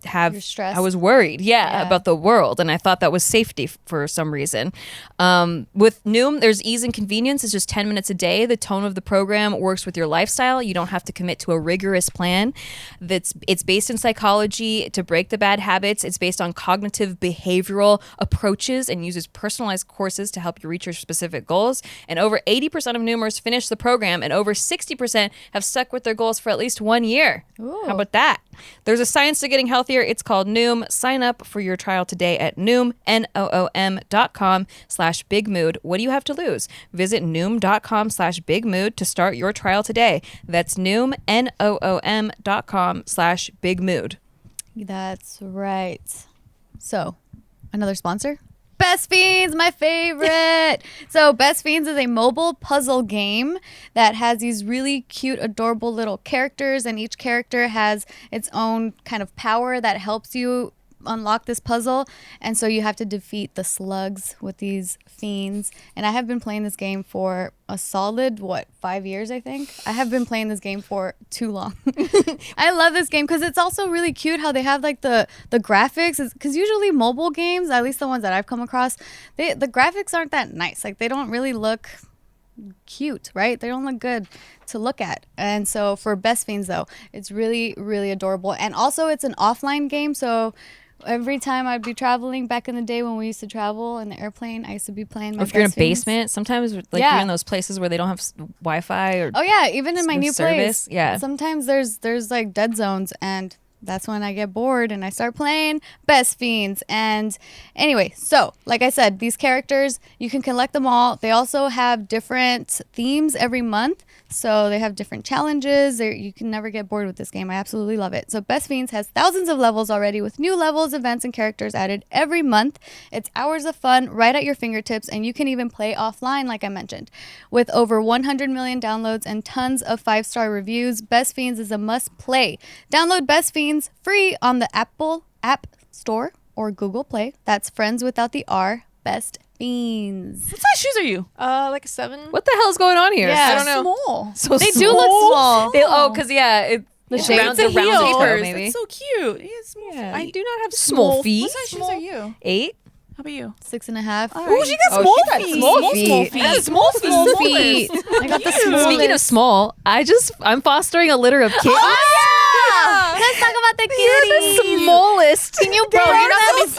You're stressed. I was worried, about the world, and I thought that was safety for some reason. With Noom, there's ease and convenience. It's just 10 minutes a day. The tone of the program works with your lifestyle. You don't have to commit to a rigorous plan. It's based in psychology to break the bad habits. It's based on cognitive behavioral approaches and uses personalized courses to help you reach your specific goals. And over 80% of Noomers finish the program, and over 60% have stuck with their goals for at least 1 year. Ooh. How about that? There's a science to getting healthier. It's called Noom. Sign up for your trial today at Noom, Noom.com/bigmood. What do you have to lose? Visit Noom.com/bigmood to start your trial today. That's Noom, Noom.com/bigmood. That's right. So, another sponsor? Best Fiends, my favorite. So Best Fiends is a mobile puzzle game that has these really cute, adorable little characters, and each character has its own kind of power that helps you unlock this puzzle. And so you have to defeat the slugs with these fiends. And I have been playing this game for a solid 5 years, I think. I have been playing this game for too long. I love this game because it's also really cute how they have like the graphics, because usually mobile games, at least the ones that I've come across, the graphics aren't that nice. Like, they don't really look cute, right? They don't look good to look at. And so for Best Fiends, though, it's really, really adorable. And also it's an offline game, so every time I'd be traveling back in the day when we used to travel in the airplane, I used to be playing my Or if you're in a Best Fiends. basement, sometimes like Yeah. you're in those places where they don't have Wi-Fi or Oh yeah, even in my no new service. place. Yeah. Sometimes there's like dead zones, and that's when I get bored and I start playing Best Fiends. And anyway, so like I said, these characters, you can collect them all. They also have different themes every month. So they have different challenges. You can never get bored with this game. I absolutely love it. So Best Fiends has thousands of levels already, with new levels, events, and characters added every month. It's hours of fun right at your fingertips, and you can even play offline, like I mentioned. With over 100 million downloads and tons of 5-star reviews, Best Fiends is a must play. Download Best Fiends free on the Apple App Store or Google Play. That's friends without the R, Best Fiends. What size shoes are you? Like a 7. what the hell's going on here? Yeah. I don't know. Small. So They do look small. Because the shape. round, It's the a round heel. toe, maybe. It's so cute. Yeah, small. Yeah. I do not have Small feet. What size shoes are you? 8. How about you? 6.5. Oh, she got Oh, small she got feet. small feet. Yeah, small feet. Small feet. I got the smallest. Speaking of small, I'm fostering a litter of kittens. Let's talk about the kitties. The smallest. Can you Bro, borrow you're not those?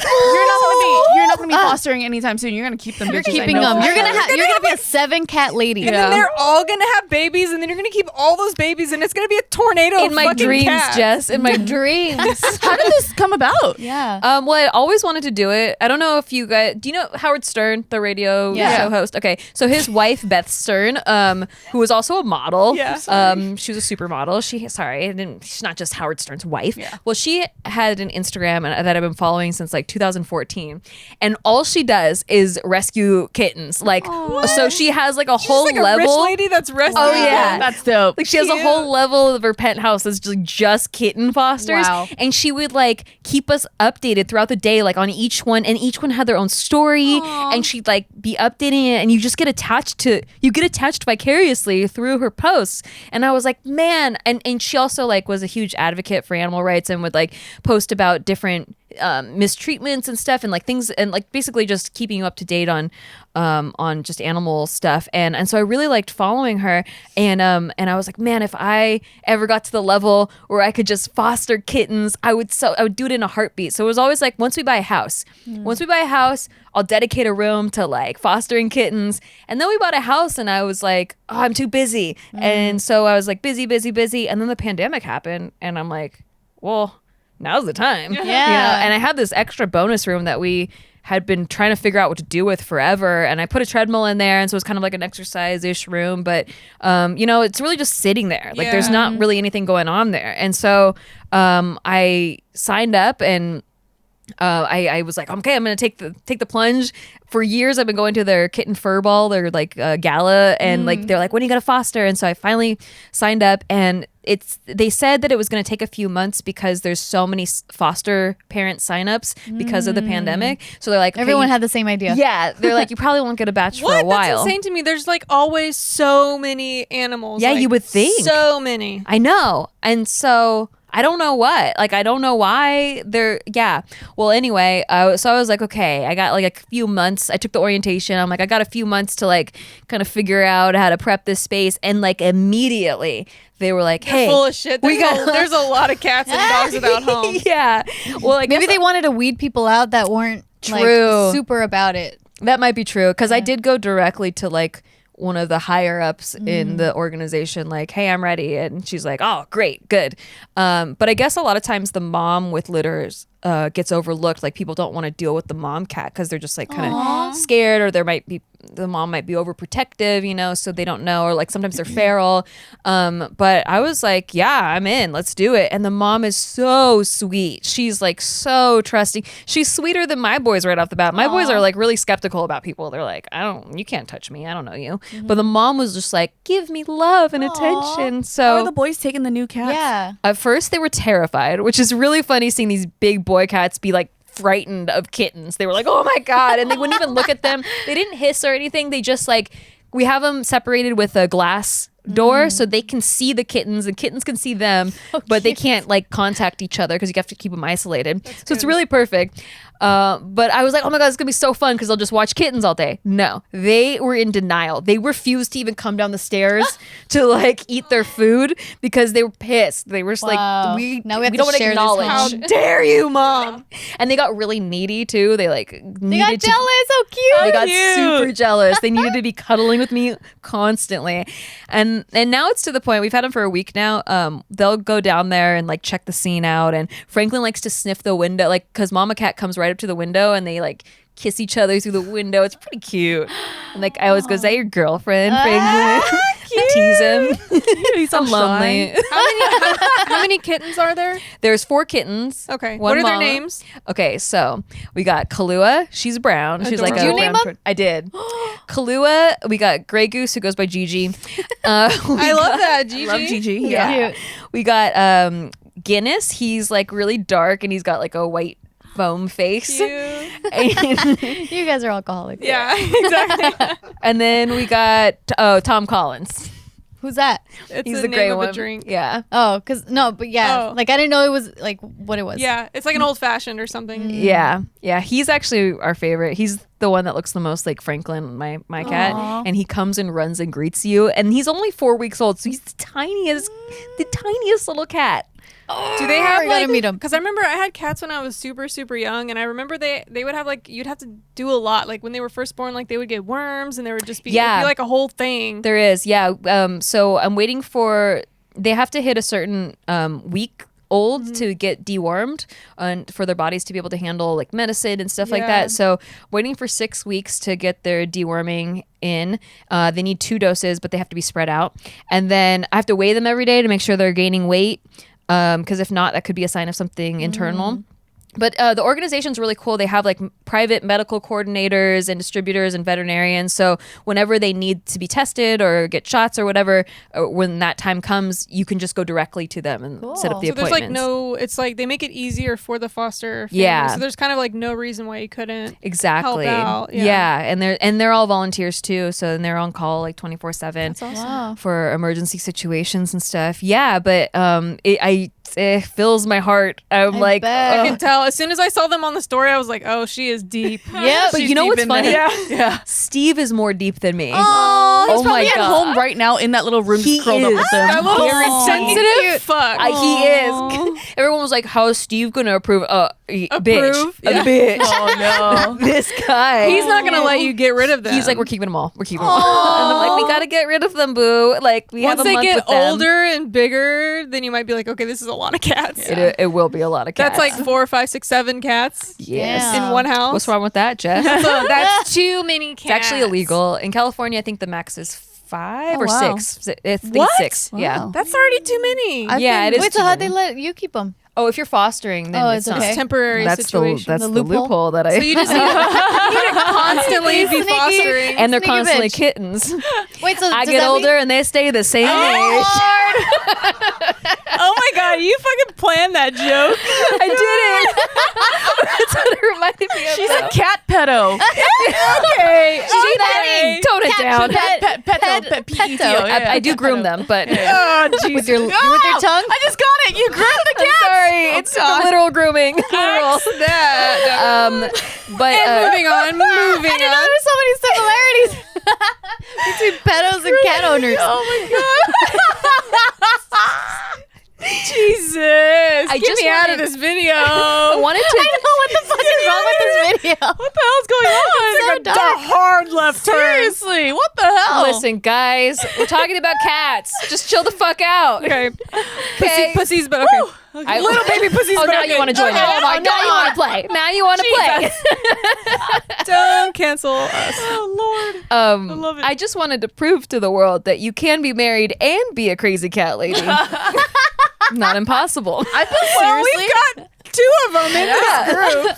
gonna be fostering anytime soon. You're gonna keep them. You're bitches, I keeping know them. for You're gonna sure. you're gonna be a 7-cat lady. And then they're all gonna have babies, and then you're gonna keep all those babies, and it's gonna be a tornado In of my fucking dreams, cats. Jess. In my dreams. How did this come about? Yeah. Well, I always wanted to do it. I don't know if you guys do you know Howard Stern, the radio Yeah. show host? Okay, so his wife Beth Stern, who was also a model. Yeah. She was a supermodel. She's not just Howard Stern's wife. Yeah. Well, she had an Instagram that I've been following since like 2014, and all she does is rescue kittens. Like, so she has like a She's whole like a level. rich lady that's rescuing. Oh, yeah. them. That's dope. Like, she has a Cute. whole level of her penthouse that's just kitten fosters. Wow. And she would like keep us updated throughout the day, like on each one, and each one had their own story. And she'd like be updating it, and you just get attached vicariously through her posts. And I was like, man, and she also like was a huge advocate for animal rights and would like post about different mistreatments and stuff, and like things, and like basically just keeping you up to date on just animal stuff. And so I really liked following her, and I was like, man, if I ever got to the level where I could just foster kittens, I would do it in a heartbeat. So it was always like, once we buy a house, I'll dedicate a room to like fostering kittens. And then we bought a house, and I was like, oh, I'm too busy. And so I was like busy, and then the pandemic happened, and I'm like, well, now's the time. Yeah. You know? And I had this extra bonus room that we had been trying to figure out what to do with forever. And I put a treadmill in there. And so it's kind of like an exercise-ish room. But, it's really just sitting there. Like, there's not really anything going on there. And so I signed up, and I was like, okay, I'm gonna take the plunge. For years, I've been going to their kitten fur ball, their like gala, and like they're like, when are you gonna foster? And so I finally signed up, and they said that it was gonna take a few months because there's so many foster parent signups because of the pandemic. So they're like, okay, Everyone had the same idea. yeah, they're like, you probably won't get a batch for a What? while. That's insane to me. There's like always so many animals. Yeah, like, you would think. so many. I know. And so I don't know what. Like, I don't know why they're, yeah. Well, anyway, so I was like, okay, I got like a few months. I took the orientation. I'm like, I got a few months to like kind of figure out how to prep this space. And like immediately they were like, hey. Full of shit. There's a lot of cats and dogs without homes. Yeah. Well, I Maybe guess they wanted to weed people out that weren't True. like super about it. that might be true. Because I did go directly to like one of the higher ups in the organization, like, hey, I'm ready. And she's like, oh, great, good. But I guess a lot of times the mom with litters gets overlooked. Like people don't want to deal with the mom cat because they're just like kind of scared, or the mom might be overprotective, you know, so they don't know, or like sometimes they're feral. But I was like, yeah, I'm in, let's do it. And the mom is so sweet. She's like so trusting. She's sweeter than my boys right off the bat. My boys are like really skeptical about people. They're like, you can't touch me. I don't know you. But the mom was just like, give me love and attention. How So are the boys taking the new cats? Yeah. at first they were terrified, which is really funny seeing these big boy cats be like frightened of kittens. They were like, oh my God. And they wouldn't even look at them. They didn't hiss or anything. They just like, we have them separated with a glass door so they can see the kittens and kittens can see them, but they can't like contact each other because you have to keep them isolated. So it's really perfect. But I was like, oh my God, it's gonna be so fun because I'll just watch kittens all day. No, they were in denial. They refused to even come down the stairs to like eat their food because they were pissed. They were just Wow. like, we Now we have to don't share this acknowledge. How home. dare you, mom? And they got really needy too. They like They needed got jealous. So cute. They got cute. super jealous. They needed to be cuddling with me constantly, and now it's to the point we've had them for a week now. They'll go down there and like check the scene out, and Franklin likes to sniff the window, like because Mama Cat comes right up to the window and they like kiss each other through the window. It's pretty cute. And like I always go, "Is that your girlfriend, Franklin?" Tease him. He's I'm lonely. How many kittens are there? There's 4 kittens. Okay. one What are their mama. names? Okay, so we got Kahlua. She's brown. She's like a Adorable. Did you name brown them? I did. Kahlua. We got Grey Goose, who goes by Gigi. I love that, Gigi. Love Gigi. Yeah. Cute. We got Guinness. He's like really dark and he's got like a white foam face. Cute. And, You guys are alcoholics. Yeah, exactly. and then we got Tom Collins. Who's that? It's He's the the name gray of one. a drink. Yeah. Oh, but yeah, Oh. like I didn't know it was like what it was. Yeah, it's like an old fashioned or something. Yeah. Yeah. He's actually our favorite. He's the one that looks the most like Franklin, my cat. And he comes and runs and greets you. And he's only 4 weeks old. So he's the tiniest little cat. Do they have I gotta like? meet 'em. Because I remember I had cats when I was super young, and I remember they would have like you'd have to do a lot. Like when they were first born, like they would get worms, and there would just be it'd Yeah. be like a whole thing. There is, yeah. So I'm waiting for. They have to hit a certain week old to get dewormed and for their bodies to be able to handle like medicine and stuff like Yeah. that. So waiting for 6 weeks to get their deworming in. They need 2 doses, but they have to be spread out. And then I have to weigh them every day to make sure they're gaining weight. Because if not, that could be a sign of something internal. But the organization's really cool. They have like private medical coordinators and distributors and veterinarians. So whenever they need to be tested or get shots or whatever, when that time comes, you can just go directly to them and set up the So there's appointments. like it's like they make it easier for the foster family. Yeah. So there's kind of like no reason why you couldn't. Exactly. out, yeah. Yeah, and they're all volunteers too, so they're on call like 24/7 That's awesome. Wow. for emergency situations and stuff. Yeah, but it fills my heart. I'm like, bet. I can tell. As soon as I saw them on the story, I was like, oh, she is deep. Yeah, but She's you know deep what's in funny? there. Yeah. Steve is more deep than me. Oh, he's Oh probably my at God. home right now in that little room, He just curled up is. with them. That little Aw. sensitive fuck. He is. Everyone was like, "How is Steve gonna approve?" Bitch, Approve? a Yeah. bitch. Oh no. This guy. He's not gonna let you get rid of them. He's like, "We're keeping them all. We're keeping them all." And I'm like, "We gotta get rid of them, boo." Like, we once have a they month get with them. older and bigger, then you might be like, okay, this is a lot of cats. It will be a lot of cats. That's like 4, 5, 6, 7 cats yes. Yeah. in one house. What's wrong with that, Jeff? So that's too many cats. It's actually illegal in California. I think the max is 5 Oh, or wow. 6. It's What? 6. Yeah. Wow. That's already too many. Yeah, it is Wait, so too how'd they many. let you keep them? Oh, if you're fostering, then Oh, it's it's not. okay. Temporary That's situation. the The loophole? loophole that I. So you just need to constantly be Sneaky. fostering. and they're Sneaky constantly bitch. kittens. Wait, so I does get that older and they stay the same age. Oh my god, you fucking planned that joke. I did it. That's what it reminded me of. She's a cat pedo. Okay. Cheating. Tone it down. P-E-T-O. I do groom them, but Oh, Jesus. with your tongue? I just got it. You groomed the I'm cat. sorry. It's the literal grooming. Literal. But Moving on. Moving I didn't know on. there were so many similarities between pedos and cat owners. Oh Jesus. Get just me out of wanted- this video. I wanted to. I know what the fuck is wrong with this video. What the hell's going on? So A dark. hard left turn. Seriously, what the hell? Listen, guys, we're talking about cats. Just chill the fuck out. Okay. Okay. Pussies, but okay. I- Little baby pussies. Oh, but now okay. you want to join Okay. me. Oh my Now you want to play. Now you want to play. Don't cancel us. Oh Lord. I love it. I just wanted to prove to the world that you can be married and be a crazy cat lady. Not impossible. I've been Well, seriously. we've got two of them in this group.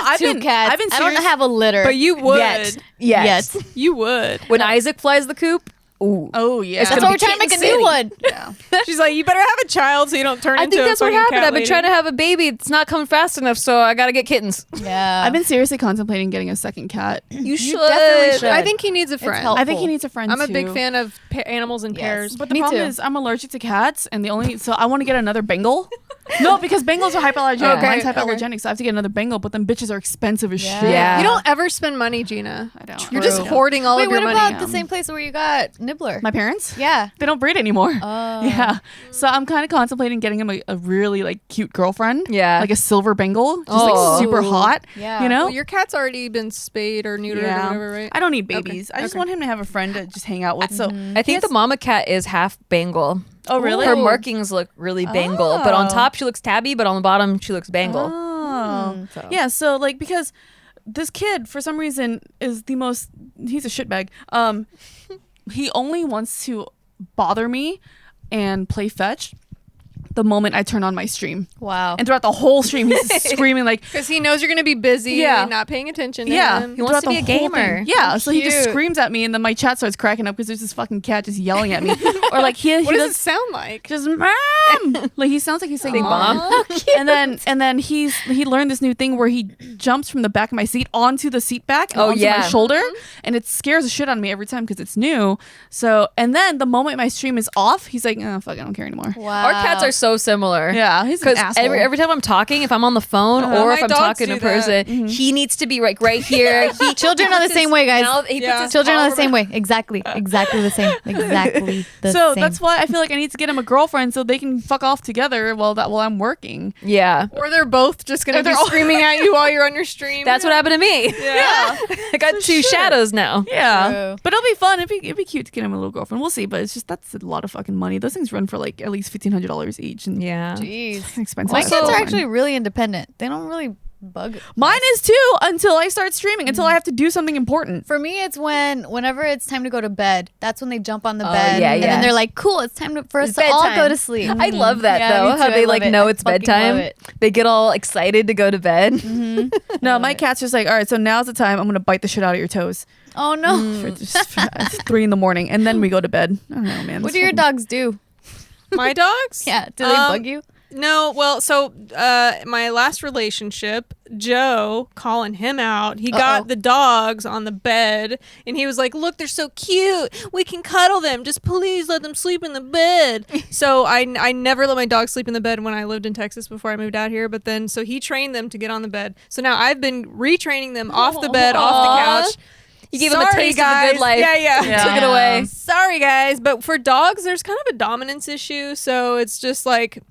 I've two cats. I've been I don't serious- have a litter. But you would. Yet. Yet. You would. When Isaac flies the coop, ooh. Oh yeah. That's why we're trying to make a new one. She's like, you better have a child so you don't turn I into think that's a what fucking happened. cat I've been lady. trying to have a baby. It's not coming fast enough, so I gotta get kittens. Yeah. I've been seriously contemplating getting a second cat. You should. definitely should. I think he needs a friend. helpful. I think he needs a friend. I'm a big too. fan of animals in Yes. pairs. But the Me problem too. is I'm allergic to cats, and so I want to get another Bengal. No, because Bengals are hypoallergenic. Okay, Mine's okay. hypoallergenic, so I have to get another Bengal. But then bitches are expensive as Yeah. shit. Yeah. You don't ever spend money, Gina. I don't. You're just True. hoarding all Wait, of your what money. about the same place where you got Nibbler? My parents? Yeah. They don't breed anymore. Oh. Yeah. So I'm kind of contemplating getting him a really like cute girlfriend. Yeah. Like a silver Bengal, just Oh. like super hot. Yeah. You know? Well, your cat's already been spayed or neutered or whatever, right? I don't need babies. I just want him to have a friend to just hang out with. So I think the mama cat is half Bengal. Oh really? Her markings look really Bengal, but on Oh. top she looks tabby, but on the bottom she looks Bengal. Oh. So. Yeah, so like because this kid for some reason is he's a shitbag. He only wants to bother me and play fetch the moment I turn on my stream. Wow. And throughout the whole stream he's just screaming like Because he knows you're going to be busy Yeah. and not paying attention to yeah, him. He wants to throughout be a the whole gamer. thing. Yeah, so he just Cute. screams at me, and then my chat starts cracking up because there's this fucking cat just yelling at me, or like he What does it does sound like? just mom. Like he sounds like he's saying Big mom. And then he learned this new thing where he jumps from the back of my seat onto the seat back and Oh, onto yeah. my shoulder, and it scares the shit out of me every time because it's new. So and then the moment my stream is off, he's like, oh fuck, I don't care anymore. Wow. Our cats are so similar. Yeah, he's an Because asshole. every time I'm talking, if I'm on the phone or my if I'm dogs talking do in person, Mm-hmm. he needs to be like right here. Children are the same way, guys. Yeah. Children are the same way. Exactly. Exactly the same. Exactly the so same. that's why I feel like I need to get him a girlfriend so they can fuck off together while I'm working. Yeah. Or they're both just going to be they're all- screaming at you while you're on your stream. That's what happened to me. Yeah. I got two shadows now. Yeah, True. but it'll be fun. It'd be cute to get him a little girlfriend. We'll see, but it's just that's a lot of fucking money. Those things run for like at least $1,500 each, and Yeah. Jeez. expensive. My as kids are fuck. actually really independent. They don't really bug. Mine is too until I start streaming, until I have to do something important. For me, it's whenever it's time to go to bed. That's when they jump on the Oh, bed, yeah, and yeah. then they're like, "Cool, it's time for us It's to all bedtime. go to sleep." I love that Yeah, though. me How too. I they love like it. know I it's fucking bedtime. love it. They get all excited to go to bed. No, my cat's just like, all right, so now's the time. I'm gonna bite the shit out of your toes. Oh no! It's 3 a.m, and then we go to bed. I don't know, man. What It's do your fucking- dogs do? My dogs? Yeah, do they bug you? No, well, so my last relationship, Joe, calling him out, he got the dogs on the bed and he was like, look, they're so cute. We can cuddle them. Just please let them sleep in the bed. So I never let my dogs sleep in the bed when I lived in Texas before I moved out here. But then, so he trained them to get on the bed. So now I've been retraining them off the bed, off the couch. You gave them a Sorry, taste guys. of the good life. Yeah. Took it away. Sorry, guys. But for dogs, there's kind of a dominance issue. So it's just like,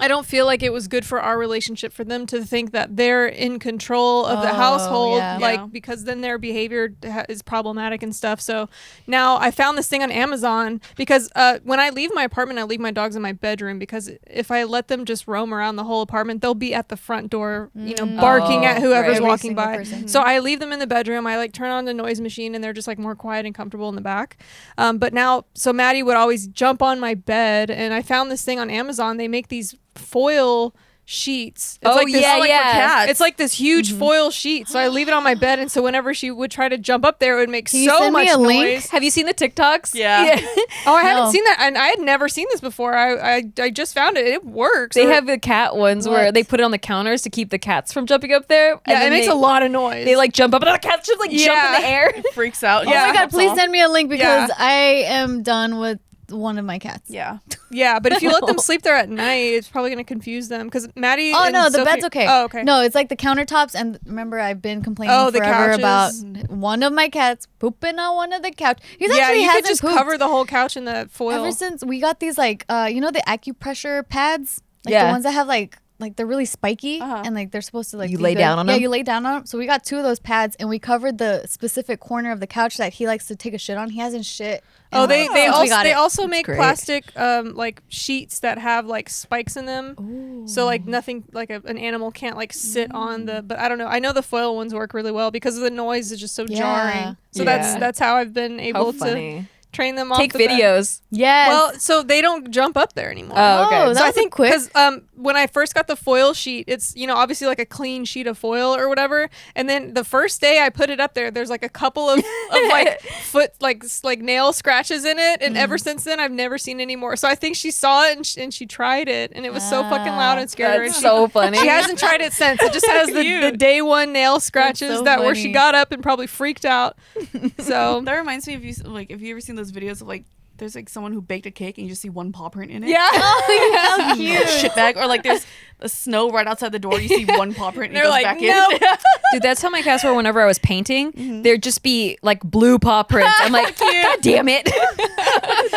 I don't feel like it was good for our relationship for them to think that they're in control of the Oh, household, yeah. like Yeah. because then their behavior is problematic and stuff. So now I found this thing on Amazon because when I leave my apartment, I leave my dogs in my bedroom because if I let them just roam around the whole apartment, they'll be at the front door, barking at whoever's Every walking single by. person. So I leave them in the bedroom. I like turn on the noise machine and they're just like more quiet and comfortable in the back. But now, so Maddie would always jump on my bed and I found this thing on Amazon. They make these foil sheets. It's Oh, like this, yeah, like for yeah. cats. It's like this huge foil sheet. So I leave it on my bed, and so whenever she would try to jump up there, it would make Can you so send me much a link? noise. Have you seen the TikToks? Yeah. Oh, I haven't No. seen that, and I had never seen this before. I just found it. It works. They have the cat ones where What? they put it on the counters to keep the cats from jumping up there. Yeah, it then makes they, a lot of noise. They like jump up, and the cats just like jump in Yeah. the air. It freaks out. Yeah. Oh my god, Pops please off. send me a link because Yeah. I am done with one of my cats. Yeah. Yeah, but if you let them sleep there at night, it's probably going to confuse them. Because Maddie. Oh and no, the Sophie- bed's okay. Oh, okay. No, it's like the countertops, and remember I've been complaining Oh, the forever about couches. one of my cats pooping on one of the couch. He's Yeah, actually you could hasn't just pooped cover the whole couch in the foil. ever since we got these like you know the acupressure pads, like Yeah. the ones that have like they're really spiky Uh-huh. and like they're supposed to like You be lay good. down on Yeah, them? you lay down on them. So we got 2 of those pads and we covered the specific corner of the couch that he likes to take a shit on. He hasn't shit. in, Oh, they like, since we got it. also make great. plastic like sheets that have like spikes in them. So like nothing like an animal can't like sit on the. But I don't know. I know the foil ones work really well because the noise is just so Yeah. jarring. So Yeah. that's how I've been How able to funny. train them off. Take the bed. videos. Yes. Well, so they don't jump up there anymore. Oh, okay. Oh, So that I was think quick. because when I first got the foil sheet, it's obviously like a clean sheet of foil or whatever. And then the first day I put it up there, there's like a couple of like foot like nail scratches in it, and ever since then I've never seen any more. So I think she saw it and she tried it, and it was so fucking loud and scary. That's and so funny. She hasn't tried it since. It just has the Cute. day one nail scratches so that where she funny. got up and probably freaked out. So That reminds me of you. Like, have you ever seen those videos of like, there's like someone who baked a cake and you just see one paw print in it? yeah. how cute. Shitbag. Or like, there's the snow right outside the door. You see one paw print and They're it goes like, back "Nope." in. Dude, that's how my cats were whenever I was painting. There'd just be like blue paw prints. I'm like, God damn it.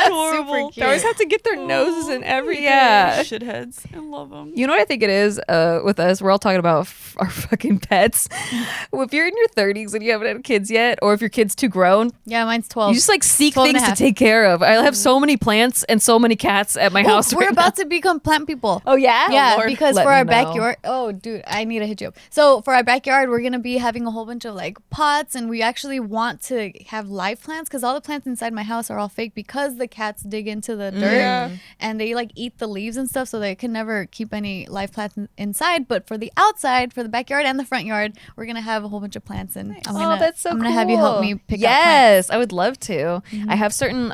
Adorable. They always have to get their noses and everything. Yeah. Shitheads. I love them. You know what I think it is with us? We're all talking about our fucking pets. Well, if you're in your 30s and you haven't had kids yet, or if your kid's too grown, Yeah, mine's 12. you just like seek 12 and things a to half. take care of. I have so many plants and so many cats at my Oh, house. we're right about now. to become plant people. Oh, yeah? Yeah, Lord. because Let for me our know. backyard, oh dude, I need to hit you up. So for our backyard, we're gonna be having a whole bunch of like pots, and we actually want to have live plants because all the plants inside my house are all fake because the cats dig into the dirt Yeah. and they like eat the leaves and stuff, so they can never keep any live plants inside. But for the outside, for the backyard and the front yard, we're gonna have a whole bunch of plants, and I'm gonna, Oh, that's so I'm cool. gonna have you help me pick out plants. Yes, I would love to. I have certain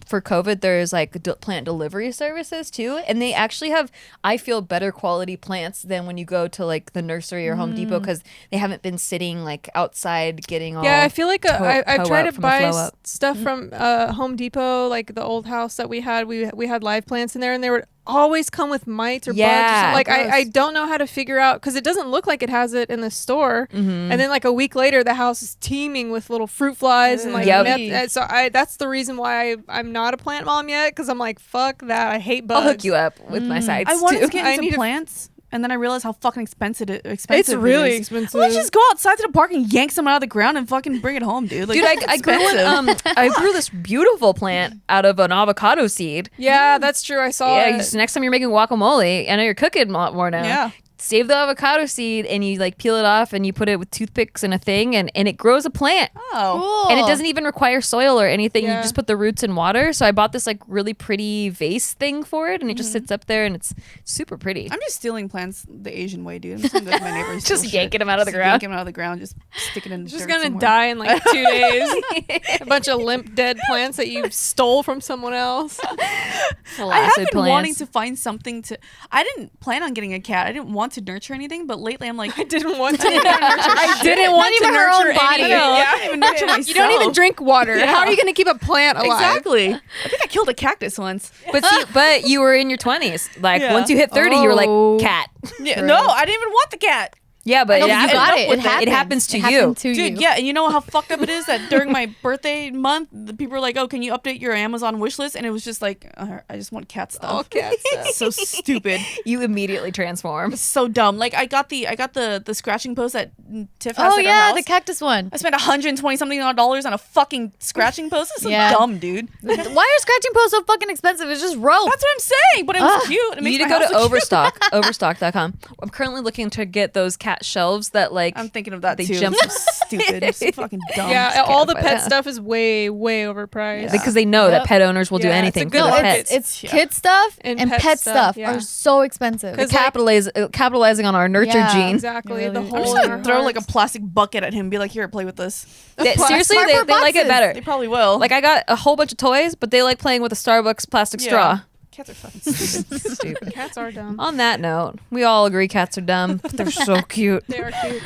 for COVID. There's like plant delivery services too, and they actually have I feel better quality plants than when you go to like the nursery or Home Depot because they haven't been sitting like outside getting all. Yeah, I feel like I've tried to from the buy flow up. stuff from Home Depot, like the old house that we had. We had live plants in there, and they would always come with mites or bugs. Or Yeah, something. Like I gross. don't know how to figure out because it doesn't look like it has it in the store. Mm-hmm. And then like a week later, the house is teeming with little fruit flies and like Yep. so that's the reason why I'm not a plant mom yet because I'm like fuck that. I hate bugs. I'll hook you up with my sides I wanted too. to get I into need to- plants, and then I realized how fucking expensive it It's really is. expensive. Let's just go outside to the park and yank some out of the ground and fucking bring it home, dude. Like, Dude, that's I grew expensive. I grew this beautiful plant out of an avocado seed. Yeah, that's true. I saw Yeah, it. just next time you're making guacamole, I know you're cooking a lot more now. Yeah. Save the avocado seed and you like peel it off and you put it with toothpicks in a thing and it grows a plant. Oh. Cool. And it doesn't even require soil or anything. Yeah. You just put the roots in water. So I bought this like really pretty vase thing for it and it just sits up there and it's super pretty. I'm just stealing plants the Asian way, dude. I'm just gonna go to my neighbors. Just steal yanking shit. them out of the Just ground. Yanking them out of the ground. Just stick it in the Just dirt gonna somewhere. die in like 2 days. A bunch of limp dead plants that you stole from someone else. I have Flaccid been wanting plants. to find something to. I didn't plan on getting a cat. I didn't want to nurture anything, but lately I'm like, I didn't want to. I didn't want to even her nurture own body. anything. I don't even nurture myself. You don't even drink water. Yeah. How are you going to keep a plant alive? Exactly. I think I killed a cactus once. But you were in your 20s. Like Yeah. once you hit 30, you were Oh. like cat. Yeah, True. no, I didn't even want the cat. Yeah, but No, it but you happens. got it. with It it. happened. It happens to It you. happened to Dude, you. yeah, and you know how fucked up it is that during my birthday month, the people are like, "Oh, can you update your Amazon wish list?" And it was just like, I just want cat stuff. All cat stuff. It's so stupid. You immediately transform. So dumb. Like I got the scratching post that Tiff has Oh at yeah, her the house. cactus one. I spent $120 something on a fucking scratching post. It's so Yeah. dumb, dude. That's Why are scratching posts so fucking expensive? It's just rope. what I'm saying. But it was cute. It You makes need to my go house to look cute. Overstock, overstock.com. I'm currently looking to get those cat shelves that like I'm thinking of that They too. jump- So stupid. So fucking dumb. Yeah, all the buy pet that. stuff is way overpriced. because they know that Yep. pet owners will do Yeah, it's a anything for good the market. pets. It's Yeah. kid stuff And and pet pet stuff, stuff yeah. are so expensive. 'Cause, Capitalizing on our nurture Yeah. gene. Exactly. Really. The I'm I'm whole just in gonna our throw like a hearts. plastic bucket at him and be like, here, play with this. Seriously, they Cardboard like it boxes. better. They probably will. Like I got a whole bunch of toys, but they like playing with a Starbucks plastic Yeah. straw. Cats are fucking stupid. Stupid. Cats are dumb. On that note, we all agree cats are dumb, but they're so cute. They are cute.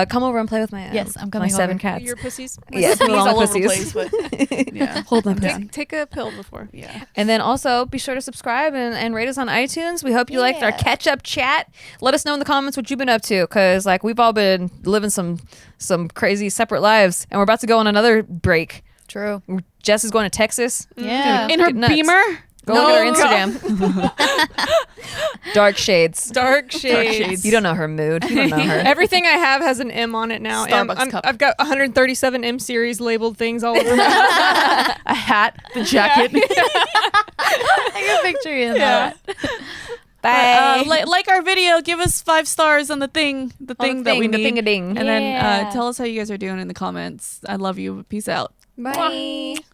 Come over and play with my Yes, I'm my coming 7 over. cats. Your pussies. Yes, He's we're all all over the pussies. place, but yeah. Hold them down. down. Take a pill before. Yeah. And then also be sure to subscribe and rate us on iTunes. We hope you liked our Yeah. catch up chat. Let us know in the comments what you've been up to, because like we've all been living some crazy separate lives, and we're about to go on another break. True. Jess is going to Texas. Yeah. In her Get nuts. Beamer. Go look at her Instagram. Dark shades. Dark shades. shades. You don't know her mood. You don't know her. Everything I have has an M on it now. Starbucks cup. I've got 137 M series labeled things all over. A hat. The jacket. I can picture you in that. Bye. Like our video. Give us 5 stars on the thing. The thing that we the need. thing-a-ding. And then Yeah. tell us how you guys are doing in the comments. I love you. Peace out. Bye.